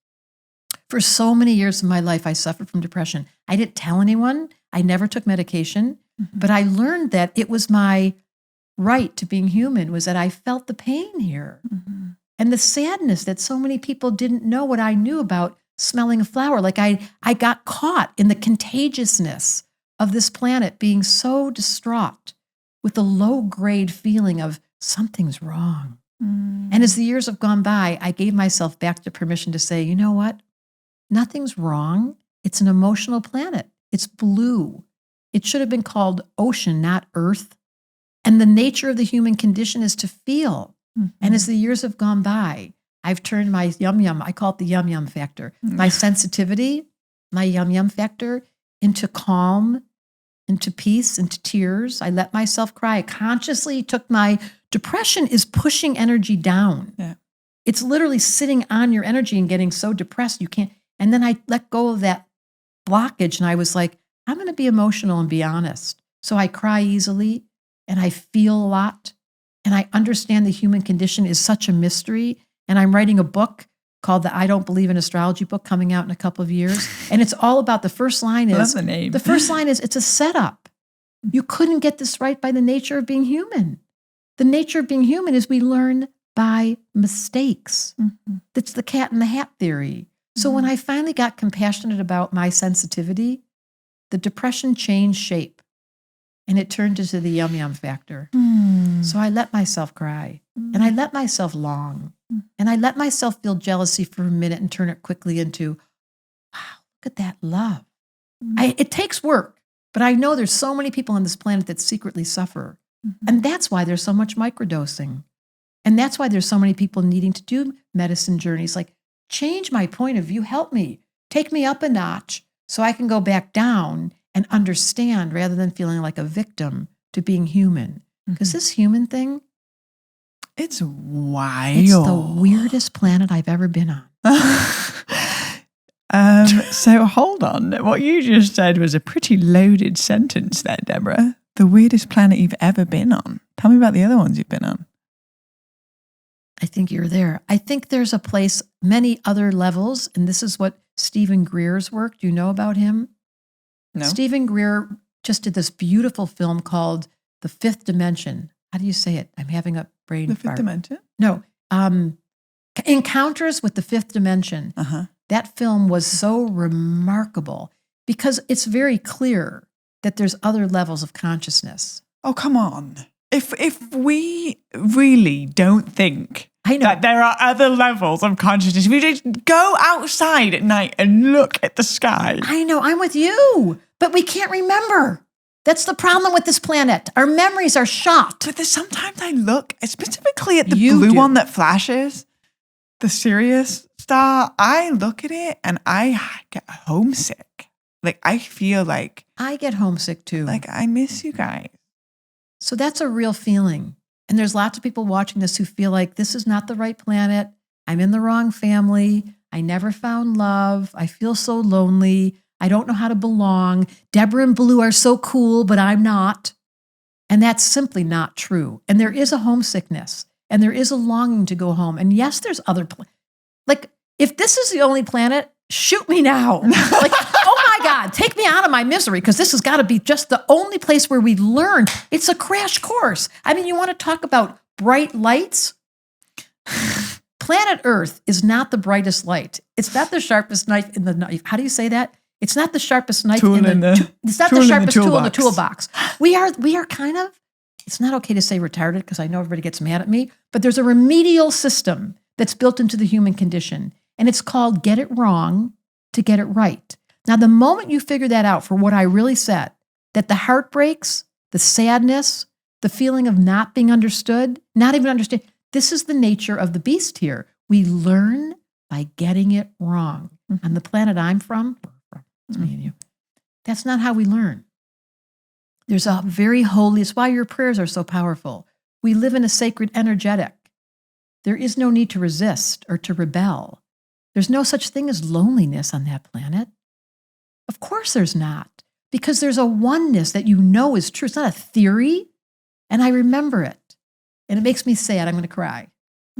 For so many years of my life, I suffered from depression. I didn't tell anyone. I never took medication. But I learned that it was my right to being human, was that I felt the pain here. And the sadness that so many people didn't know what I knew about smelling a flower. Like I got caught in the contagiousness of this planet being so distraught with the low-grade feeling of something's wrong. And as the years have gone by, I gave myself back the permission to say, you know what? Nothing's wrong. It's an emotional planet. It's blue. It should have been called ocean, not earth. And the nature of the human condition is to feel. And as the years have gone by, I've turned my yum-yum, I call it the yum-yum factor, my sensitivity, my yum-yum factor, into calm, into peace, into tears. I let myself cry. I consciously took my depression is pushing energy down. Yeah. It's literally sitting on your energy and getting so depressed you can't. And then I let go of that blockage and I was like, I'm going to be emotional and be honest. So I cry easily and I feel a lot and I understand the human condition is such a mystery. And I'm writing a book called the I Don't Believe in Astrology book coming out in a couple of years. And it's all about, the first line is, I love the name. The first line is, it's a setup. You couldn't get this right by the nature of being human. The nature of being human is we learn by mistakes. That's the cat in the hat theory. So when I finally got compassionate about my sensitivity, the depression changed shape and it turned into the yum-yum factor. So I let myself cry and I let myself long and I let myself feel jealousy for a minute and turn it quickly into, wow, look at that love. It takes work, but I know there's so many people on this planet that secretly suffer. And that's why there's so much microdosing. And that's why there's so many people needing to do medicine journeys. Like, change my point of view, help me, take me up a notch so I can go back down and understand rather than feeling like a victim to being human. Because this human thing, it's wild. It's the weirdest planet I've ever been on. So hold on. What you just said was a pretty loaded sentence there, Debra. The weirdest planet you've ever been on. Tell me about the other ones you've been on. I think you're there. I think there's a place, many other levels, and this is what Stephen Greer's work. Do you know about him? No. Stephen Greer just did this beautiful film called The Fifth Dimension. How do you say it? I'm having a brain The fart. Fifth Dimension? No. Encounters with the Fifth Dimension. Uh-huh. That film was so remarkable because it's very clear that there's other levels of consciousness. Oh, come on. If we really don't think that there are other levels of consciousness, we just go outside at night and look at the sky. I know, I'm with you, but we can't remember. That's the problem with this planet. Our memories are shot. But sometimes I look specifically at the You blue do. one that flashes, the Sirius star. I look at it and I get homesick. Like I feel like I get homesick too. like I miss you guys. So that's a real feeling. And there's lots of people watching this who feel like this is not the right planet. I'm in the wrong family. I never found love. I feel so lonely. I don't know how to belong. Debra and Blue are so cool, but I'm not. And that's simply not true. And there is a homesickness and there is a longing to go home. And yes, there's other like if this is the only planet, shoot me now. Like, oh my God, take me out of my misery because this has got to be just the only place where we learn. It's a crash course. I mean, you want to talk about bright lights? Planet Earth is not the brightest light. It's not the sharpest knife in the knife. How do you say that? It's not the sharpest knife it's not the sharpest tool in the toolbox. We are kind of, it's not okay to say retarded because I know everybody gets mad at me, but there's a remedial system that's built into the human condition. And it's called get it wrong to get it right. Now, the moment you figure that out for what I really said, that the heartbreaks, the sadness, the feeling of not being understood, not even understand, this is the nature of the beast here. We learn by getting it wrong. Mm-hmm. On the planet I'm from, it's me and you, that's not how we learn. There's a very holy, it's why your prayers are so powerful. We live in a sacred energetic. There is no need to resist or to rebel. There's no such thing as loneliness on that planet. Of course there's not, because there's a oneness that you know is true. It's not a theory, and I remember it. And it makes me sad. I'm going to cry.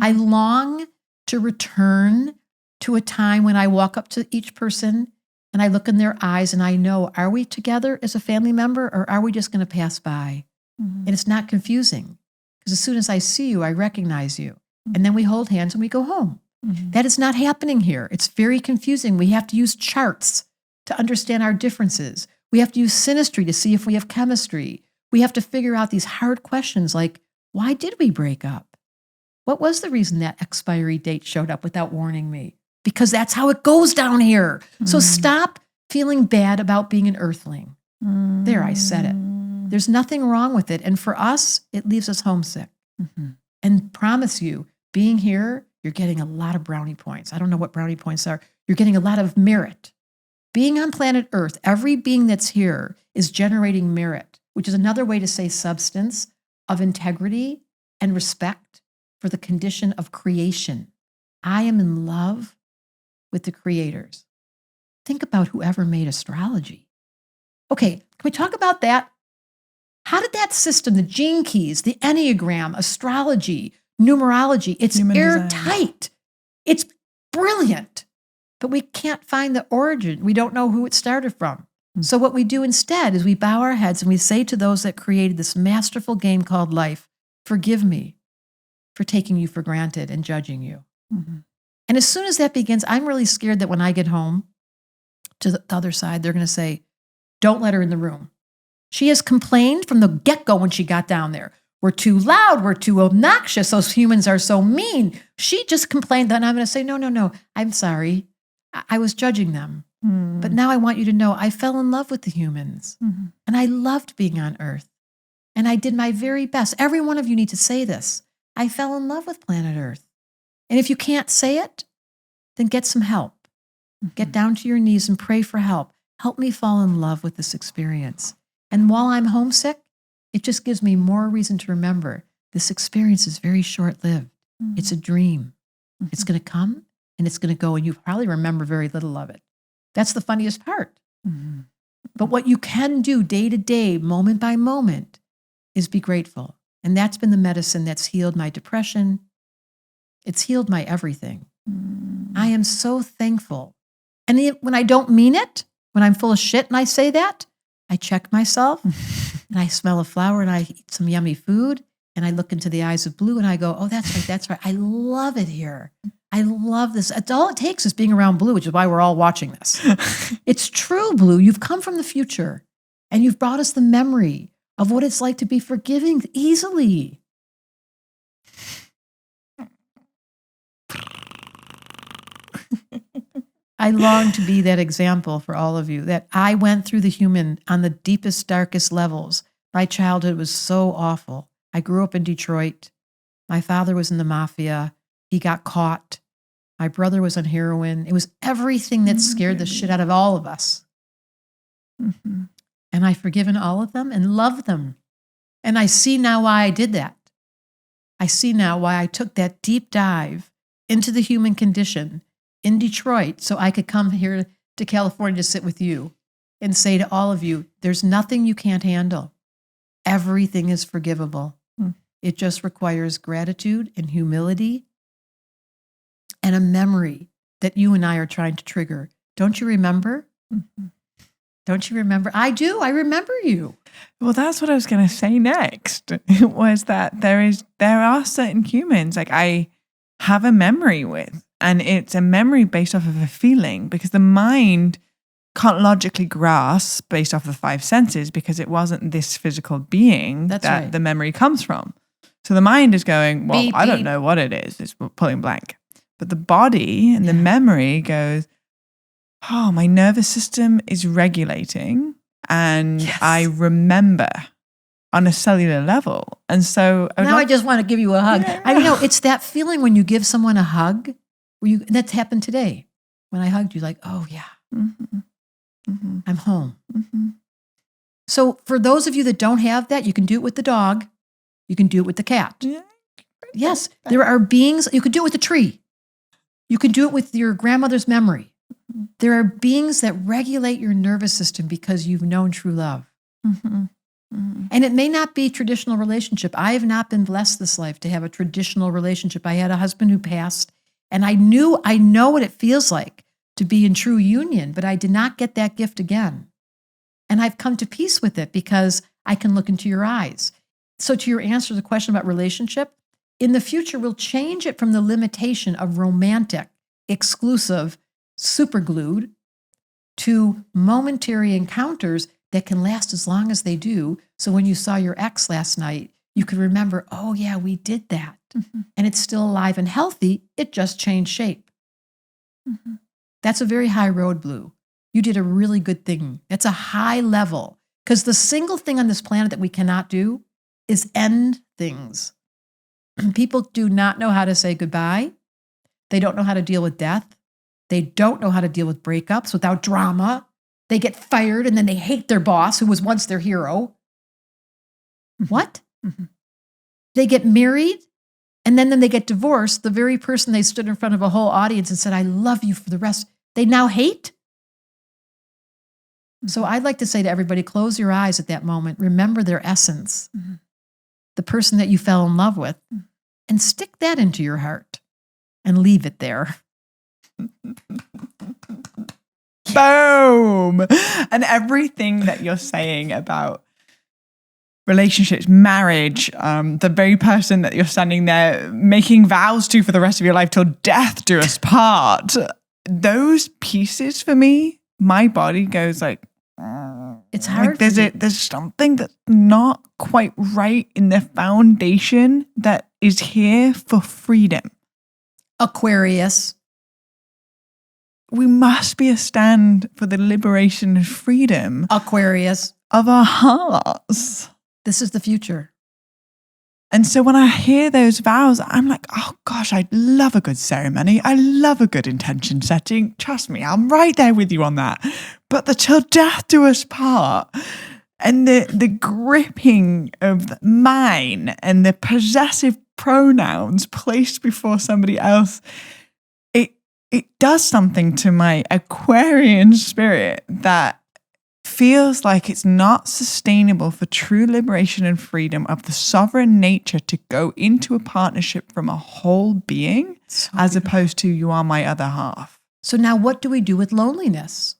I long to return to a time when I walk up to each person and I look in their eyes and I know, are we together as a family member or are we just going to pass by? Mm-hmm. And it's not confusing, because as soon as I see you, I recognize you. Mm-hmm. And then we hold hands and we go home. Mm-hmm. That is not happening here. It's very confusing. We have to use charts to understand our differences. We have to use synastry to see if we have chemistry. We have to figure out these hard questions like, why did we break up? What was the reason that expiry date showed up without warning me? Because that's how it goes down here. Mm-hmm. So stop feeling bad about being an earthling. Mm-hmm. There, I said it. There's nothing wrong with it. And for us, it leaves us homesick. Mm-hmm. And promise you, being here, you're getting a lot of brownie points. I don't know what brownie points are. You're getting a lot of merit. Being on planet Earth, every being that's here is generating merit, which is another way to say substance of integrity and respect for the condition of creation. I am in love with the creators. Think about whoever made astrology. Okay, can we talk about that? How did that system, the gene keys, the Enneagram, astrology, numerology, it's airtight. It's brilliant, but we can't find the origin. We don't know who it started from. Mm-hmm. So what we do instead is we bow our heads and we say to those that created this masterful game called life, forgive me for taking you for granted and judging you. Mm-hmm. And as soon as that begins, I'm really scared that when I get home to the other side, they're going to say, don't let her in the room. She has complained from the get-go when she got down there. We're too loud. We're too obnoxious. Those humans are so mean. She just complained. Then I'm going to say, no. I'm sorry. I was judging them. Mm. But now I want you to know I fell in love with the humans. Mm-hmm. And I loved being on Earth. And I did my very best. Every one of you need to say this. I fell in love with planet Earth. And if you can't say it, then get some help. Mm-hmm. Get down to your knees and pray for help. Help me fall in love with this experience. And while I'm homesick, it just gives me more reason to remember this experience is very short-lived. Mm-hmm. It's a dream. Mm-hmm. It's going to come and it's going to go, and you probably remember very little of it. That's the funniest part. Mm-hmm. But what you can do day to day, moment by moment, is be grateful. And that's been the medicine that's healed my depression. It's healed my everything. I am so thankful. And when I don't mean it, when I'm full of shit and I say that, I check myself and I smell a flower and I eat some yummy food and I look into the eyes of blue and I go, oh, that's right, that's right. I love it here. I love this. It's all it takes is being around blue, which is why we're all watching this. It's true, Blue. You've come from the future and you've brought us the memory of what it's like to be forgiving easily. I long to be that example for all of you, that I went through the human on the deepest, darkest levels. My childhood was so awful. I grew up in Detroit. My father was in the mafia. He got caught. My brother was on heroin. It was everything that scared the shit out of all of us. Mm-hmm. And I've forgiven all of them and love them. And I see now why I did that. I see now why I took that deep dive into the human condition in Detroit so I could come here to California to sit with you and say to all of you, there's nothing you can't handle. Everything is forgivable. It just requires gratitude and humility and a memory that you and I are trying to trigger. Don't you remember? Mm-hmm. Don't you remember? I do. I remember you. Well, that's what I was going to say next, was that there are certain humans like I have a memory with, and it's a memory based off of a feeling, because the mind can't logically grasp based off of the five senses because it wasn't this physical being That's that right. the memory comes from. So the mind is going, well, Beep, I don't beep. know what it is. It's pulling blank. But the body and the Yeah. memory goes, oh, my nervous system is regulating and Yes. I remember on a cellular level. And so Now I just want to give you a hug. Yeah. I know it's that feeling when you give someone a hug, that's happened today. When I hugged you, like, oh yeah, Mm-hmm. Mm-hmm. I'm home. Mm-hmm. So for those of you that don't have that, you can do it with the dog. You can do it with the cat. Yeah. Yes, there are beings, you could do it with a tree. You can do it with your grandmother's memory. There are beings that regulate your nervous system because you've known true love. Mm-hmm. Mm-hmm. And it may not be traditional relationship. I have not been blessed this life to have a traditional relationship. I had a husband who passed, and I know what it feels like to be in true union, but I did not get that gift again. And I've come to peace with it because I can look into your eyes. So to your answer to the question about relationship, in the future, we'll change it from the limitation of romantic, exclusive, superglued to momentary encounters that can last as long as they do. So when you saw your ex last night, you could remember, oh yeah, we did that. Mm-hmm. And it's still alive and healthy. It just changed shape. Mm-hmm. That's a very high road, Blue. You did a really good thing. That's a high level. Because the single thing on this planet that we cannot do is end things. People do not know how to say goodbye. They don't know how to deal with death. They don't know how to deal with breakups without drama. They get fired and then they hate their boss who was once their hero. What? Mm-hmm. They get married and then they get divorced. The very person they stood in front of a whole audience and said, I love you for the rest, they now hate. So I'd like to say to everybody, close your eyes at that moment. Remember their essence, the person that you fell in love with, and stick that into your heart and leave it there. Boom. And everything that you're saying about relationships, marriage, the very person that you're standing there making vows to for the rest of your life till death do us part, those pieces for me, my body goes like, It's hard. Like there's something that's not quite right in the foundation that is here for freedom. Aquarius. We must be a stand for the liberation and freedom Aquarius. of our hearts. This is the future. And so when I hear those vows, I'm like, oh gosh, I love a good ceremony. I love a good intention setting. Trust me, I'm right there with you on that. But the till death do us part and the gripping of mine and the possessive pronouns placed before somebody else, it does something to my Aquarian spirit that feels like it's not sustainable for true liberation and freedom of the sovereign nature to go into a partnership from a whole being as opposed to you are my other half. So now what do we do with loneliness?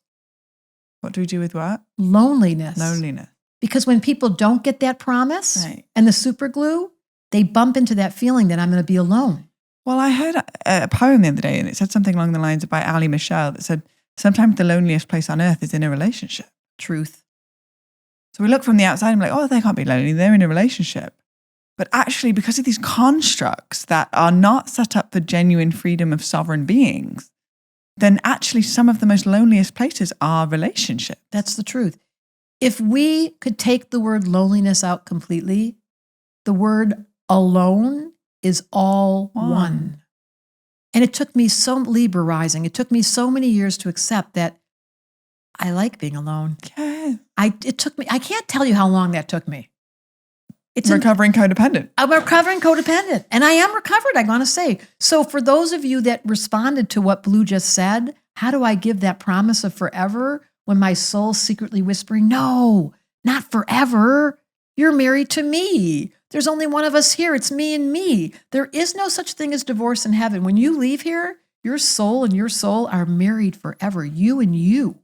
What do we do with what? Loneliness. Loneliness. Because when people don't get that promise and the super glue, they bump into that feeling that I'm going to be alone. Well, I heard a poem the other day and it said something along the lines by Ali Michelle that said, sometimes the loneliest place on earth is in a relationship. Truth. So we look from the outside and we're like, oh, they can't be lonely. They're in a relationship. But actually, because of these constructs that are not set up for genuine freedom of sovereign beings, then actually some of the most loneliest places are relationships. That's the truth. If we could take the word loneliness out completely, the word alone is all one. And it took me Libra rising. It took me so many years to accept that I like being alone. Yeah. It took me, I can't tell you how long that took me. It's recovering codependent. I'm recovering codependent. And I am recovered, I want to say. So for those of you that responded to what Blu just said, how do I give that promise of forever when my soul's secretly whispering, no, not forever. You're married to me. There's only one of us here. It's me and me. There is no such thing as divorce in heaven. When you leave here, your soul and your soul are married forever. You and you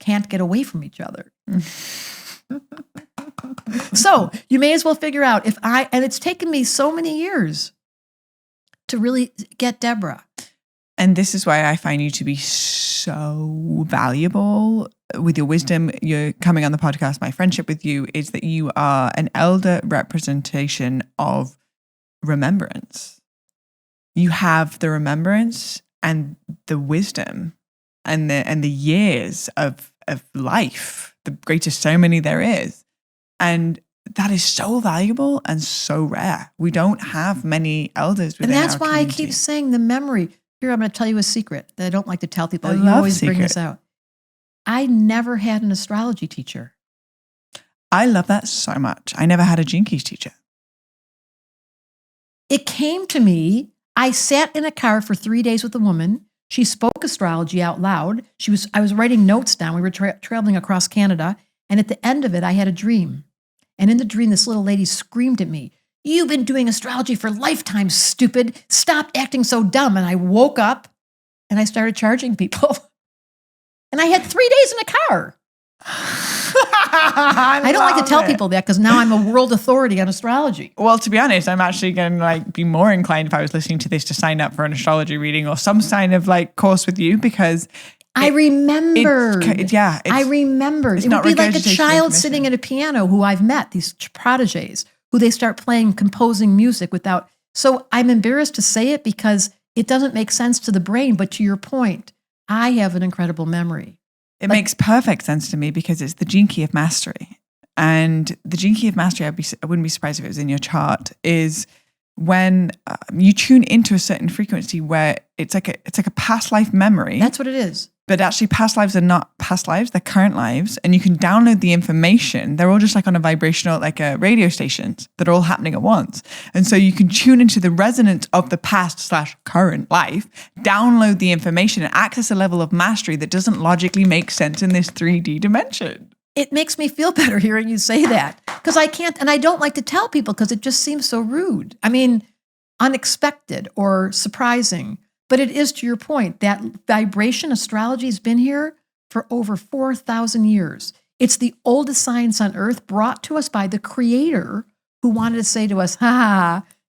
can't get away from each other. So you may as well figure out and it's taken me so many years to really get Debra. And this is why I find you to be so valuable with your wisdom. You're coming on the podcast. My friendship with you is that you are an elder representation of remembrance. You have the remembrance and the wisdom and the years of life, the greatest ceremony there is. And that is so valuable and so rare. We don't have many elders within our And that's why community. I keep saying the memory. Here, I'm going to tell you a secret that I don't like to tell people. You love always bring secret. this out. I never had an astrology teacher. I love that so much. I never had a Gene Keys teacher. It came to me. I sat in a car for 3 days with a woman. She spoke astrology out loud. I was writing notes down. We were traveling across Canada. And at the end of it, I had a dream. And in the dream, this little lady screamed at me, "You've been doing astrology for lifetimes, stupid. Stop acting so dumb." And I woke up and I started charging people. And I had 3 days in a car. I don't like to tell people that because now I'm a world authority on astrology. Well, to be honest, I'm actually going to be more inclined if I was listening to this to sign up for an astrology reading or some kind of course with you because I remembered. I remembered. It would be like a child sitting at a piano who I've met, these prodigies, who they start playing, composing music without. So I'm embarrassed to say it because it doesn't make sense to the brain. But to your point, I have an incredible memory. It makes perfect sense to me because it's the Gene Key of mastery. And the Gene Key of mastery, I wouldn't be surprised if it was in your chart, is when you tune into a certain frequency where it's like a past life memory. That's what it is. But actually past lives are not past lives, they're current lives. And you can download the information. They're all just on a vibrational, radio stations that are all happening at once. And so you can tune into the resonance of the past/current life, download the information and access a level of mastery that doesn't logically make sense in this 3D dimension. It makes me feel better hearing you say that because I can't, and I don't like to tell people because it just seems so rude. I mean, unexpected or surprising. But it is, to your point, that vibration astrology has been here for over 4,000 years. It's the oldest science on earth brought to us by the creator who wanted to say to us,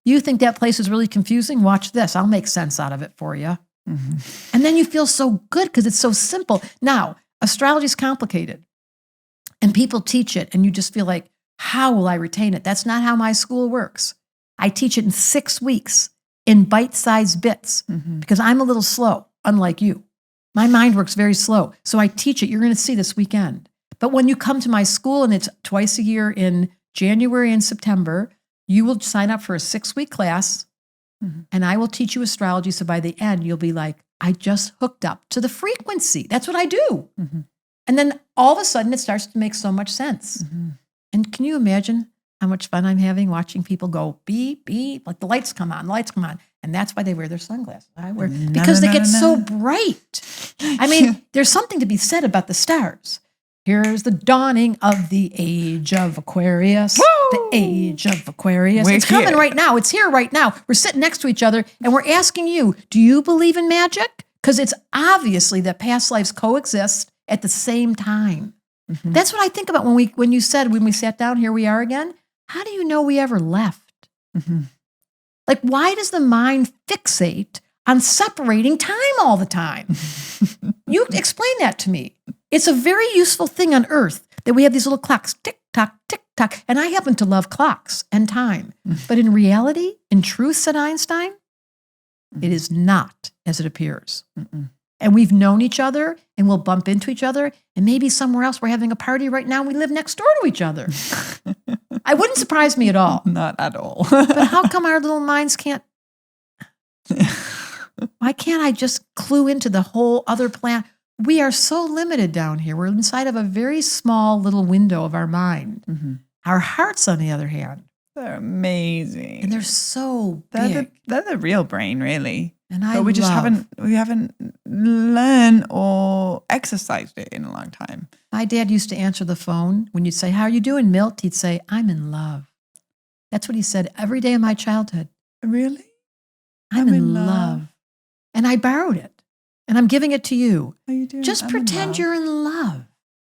you think that place is really confusing? Watch this. I'll make sense out of it for you. Mm-hmm. And then you feel so good because it's so simple. Now, astrology is complicated and people teach it and you just feel like, how will I retain it? That's not how my school works. I teach it in 6 weeks. In bite-sized bits because I'm a little slow, unlike you. My mind works very slow. So I teach it. You're going to see this weekend. But when you come to my school and it's twice a year in January and September, you will sign up for a 6-week class and I will teach you astrology. So by the end, you'll be like, I just hooked up to the frequency. That's what I do. And then all of a sudden it starts to make so much sense. And can you imagine how much fun I'm having watching people go beep, beep, like the lights come on, And that's why they wear their sunglasses. Because they get so bright. I mean, there's something to be said about the stars. Here's the dawning of the age of Aquarius. Woo! The age of Aquarius. It's coming right now. It's here right now. We're sitting next to each other and we're asking you, do you believe in magic? Because it's obviously that past lives coexist at the same time. Mm-hmm. That's what I think about when you said, when we sat down, here we are again. How do you know we ever left? Mm-hmm. Like, why does the mind fixate on separating time all the time? You explain that to me. It's a very useful thing on Earth that we have these little clocks, tick tock, and I happen to love clocks and time. But in reality, in truth, said Einstein, it is not as it appears. Mm-mm. And we've known each other and we'll bump into each other. And maybe somewhere else we're having a party right now and we live next door to each other. I wouldn't surprise me at all. Not at all. But how come our little minds can't? Why can't I just clue into the whole other planet? We are so limited down here. We're inside of a very small little window of our mind. Mm-hmm. Our hearts, on the other hand, they're amazing. And they're so big. They're the real brain, really. But we haven't learned or exercised it in a long time. My dad used to answer the phone when you'd say, "How are you doing, Milt?" He'd say, "I'm in love." That's what he said every day of my childhood. Really? I'm in love. And I borrowed it. And I'm giving it to you. How you doing? Just pretend you're in love.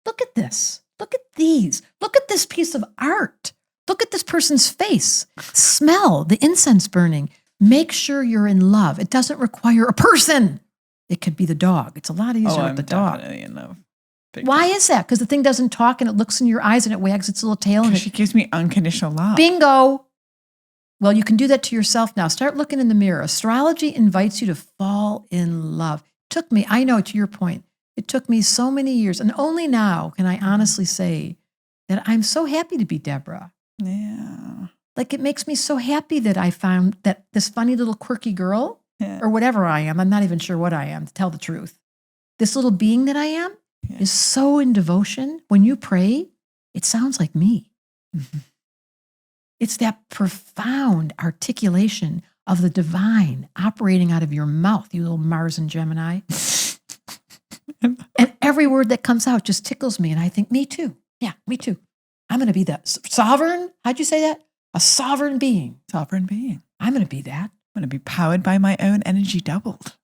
Look at this. Look at these. Look at this piece of art. Look at this person's face. Smell the incense burning. Make sure you're in love. It doesn't require a person. It could be the dog. It's a lot easier with the dog. I'm definitely in love. Why is that? Because the thing doesn't talk and it looks in your eyes and it wags its little tail. And she gives me unconditional love. Bingo. Well, you can do that to yourself now. Start looking in the mirror. Astrology invites you to fall in love. Took me, I know, to your point, it took me so many years. And only now can I honestly say that I'm so happy to be Debra. Yeah. Like, it makes me so happy that I found that this funny little quirky girl, or whatever I am, I'm not even sure what I am, to tell the truth. This little being that I am is so in devotion. When you pray, it sounds like me. Mm-hmm. It's that profound articulation of the divine operating out of your mouth, you little Mars and Gemini. And every word that comes out just tickles me. And I think, me too. Yeah, me too. I'm going to be that sovereign. How'd you say that? A sovereign being. Sovereign being. I'm going to be that. I'm going to be powered by my own energy doubled.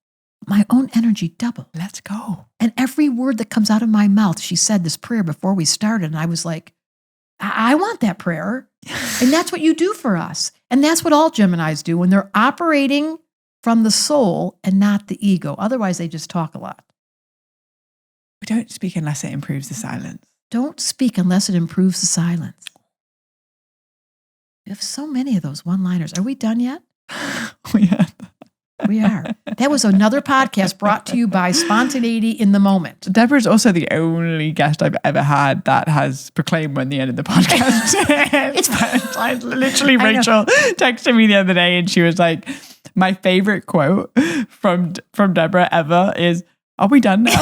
My own energy doubled. Let's go. And every word that comes out of my mouth, she said this prayer before we started. And I was like, I want that prayer. And that's what you do for us. And that's what all Geminis do when they're operating from the soul and not the ego. Otherwise, they just talk a lot. We don't speak unless it improves the silence. Don't speak unless it improves the silence. We have so many of those one-liners. Are we done yet? We are. That was another podcast brought to you by Spontaneity in the Moment. Debra is also the only guest I've ever had that has proclaimed when the end of the podcast. It's literally Rachel texted me the other day and she was like, my favorite quote from Debra ever is, "Are we done now?"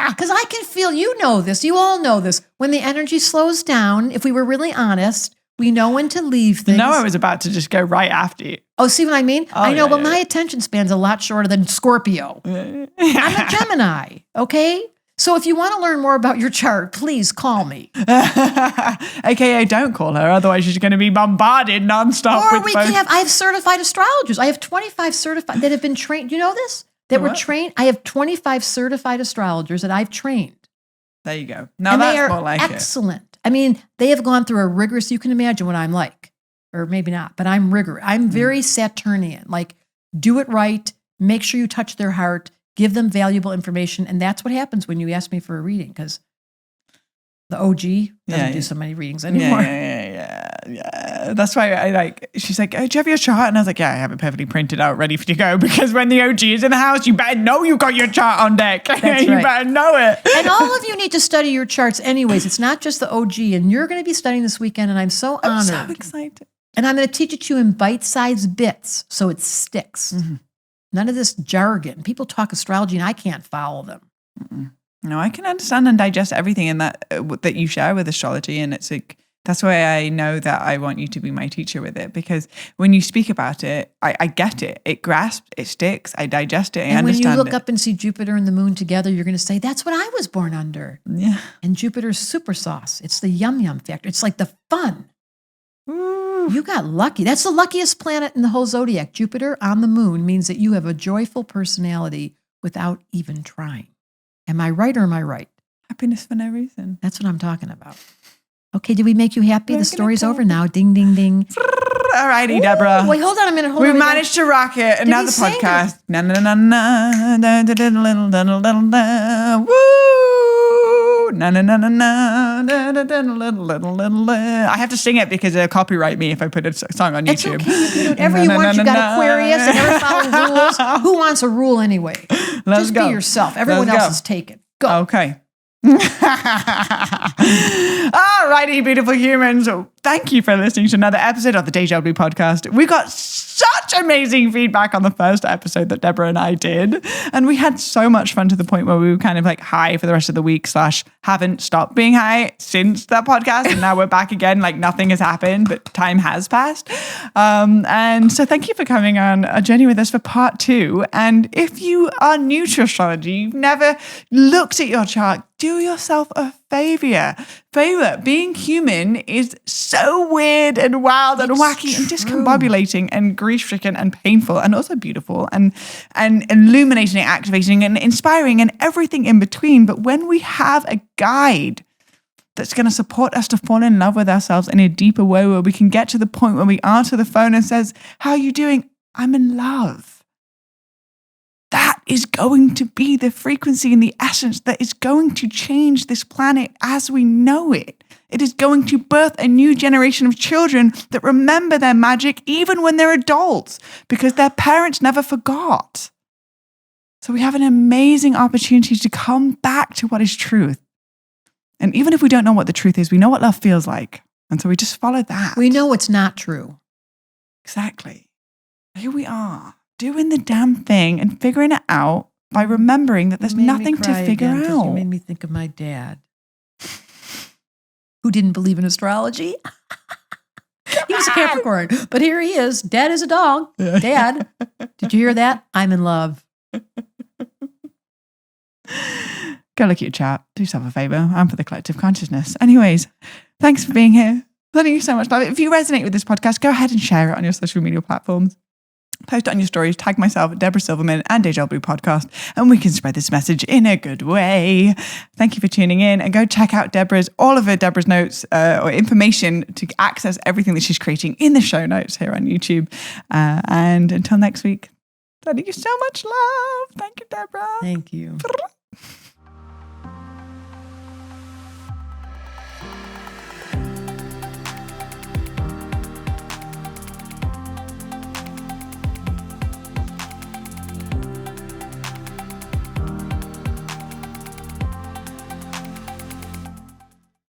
Because I can feel, you know this, you all know this. When the energy slows down, if we were really honest, we know when to leave things. No, I was about to just go right after you. Oh, see what I mean? I know, but my attention span's a lot shorter than Scorpio. I'm a Gemini, okay? So if you want to learn more about your chart, please call me. AKA don't call her, otherwise she's going to be bombarded nonstop. Or I have certified astrologers. I have 25 certified that have been trained. You know this? That were trained. I have 25 certified astrologers that I've trained. There you go. Now that's more like it. Excellent. I mean, they have gone through a rigorous, you can imagine what I'm like, or maybe not, but I'm rigorous. I'm very Saturnian, like do it right, make sure you touch their heart, give them valuable information. And that's what happens when you ask me for a reading, because the OG doesn't do so many readings anymore. Yeah. That's why she's like, "Oh, do you have your chart?" And I was like, "Yeah, I have it perfectly printed out, ready for you to go." Because when the OG is in the house, you better know you got your chart on deck. That's you right. better know it. And all of you need to study your charts anyways. It's not just the OG. And you're going to be studying this weekend, and I'm so honored. I'm so excited. And I'm going to teach it to you in bite-sized bits so it sticks. Mm-hmm. None of this jargon. People talk astrology, and I can't follow them. Mm-mm. No, I can understand and digest everything in that you share with astrology, and it's like That's why I know that I want you to be my teacher with it, because when you speak about it, I get it. It grasps, it sticks, I digest it, I understand it. And when you look up and see Jupiter and the moon together, you're going to say, that's what I was born under. Yeah. And Jupiter's super sauce. It's the yum factor. It's like the fun. Ooh. You got lucky. That's the luckiest planet in the whole zodiac. Jupiter on the moon means that you have a joyful personality without even trying. Am I right or am I right? Happiness for no reason. That's what I'm talking about. Okay, did we make you happy? We're The story's gonna over now. Ding, ding, ding. All righty, Debra. Wait, hold on a minute. We managed to rock it. Another podcast. Na na na na na da da da da da da. Woo! Na na na na na da da da da. I have to sing it because they'll copyright me if I put a song on It's YouTube. okay. You can do whatever you want. You got Aquarius and never follow rules. Who wants a rule anyway? Just be yourself. Everyone else is taken. Go. Okay. Alrighty, beautiful humans. Thank you for listening to another episode of the Deja Blu Podcast. We got such amazing feedback on the first episode that Debra and I did. And we had so much fun to the point where we were kind of like high for the rest of the week / haven't stopped being high since that podcast. And now we're back again, like nothing has happened, but time has passed. And so thank you for coming on a journey with us for part 2. And if you are new to astrology, you've never looked at your chart, do yourself a favor. Being human is so weird and wild and wacky and discombobulating and grief-stricken and painful and also beautiful and illuminating, activating and inspiring and everything in between. But when we have a guide that's going to support us to fall in love with ourselves in a deeper way, where we can get to the point where we answer the phone and says, how are you doing? I'm in love. That is going to be the frequency and the essence that is going to change this planet as we know it. It is going to birth a new generation of children that remember their magic even when they're adults, because their parents never forgot. So we have an amazing opportunity to come back to what is truth. And even if we don't know what the truth is, we know what love feels like. And so we just follow that. We know it's not true. Exactly. Here we are, doing the damn thing and figuring it out by remembering that there's nothing to figure out. You made me think of my dad, who didn't believe in astrology. He was a Capricorn, but here he is, dead as a dog. Dad, did you hear that? I'm in love. Go look at your chart. Do yourself a favor. I'm for the collective consciousness. Anyways, thanks for being here. Sending you so much love. If you resonate with this podcast, go ahead and share it on your social media platforms. Post it on your stories, tag myself at Debra Silverman and Deja Blu Podcast, and we can spread this message in a good way. Thank you for tuning in, and go check out all of Debra's notes or information to access everything that she's creating in the show notes here on YouTube. And until next week, sending you so much love. Thank you, Debra. Thank you.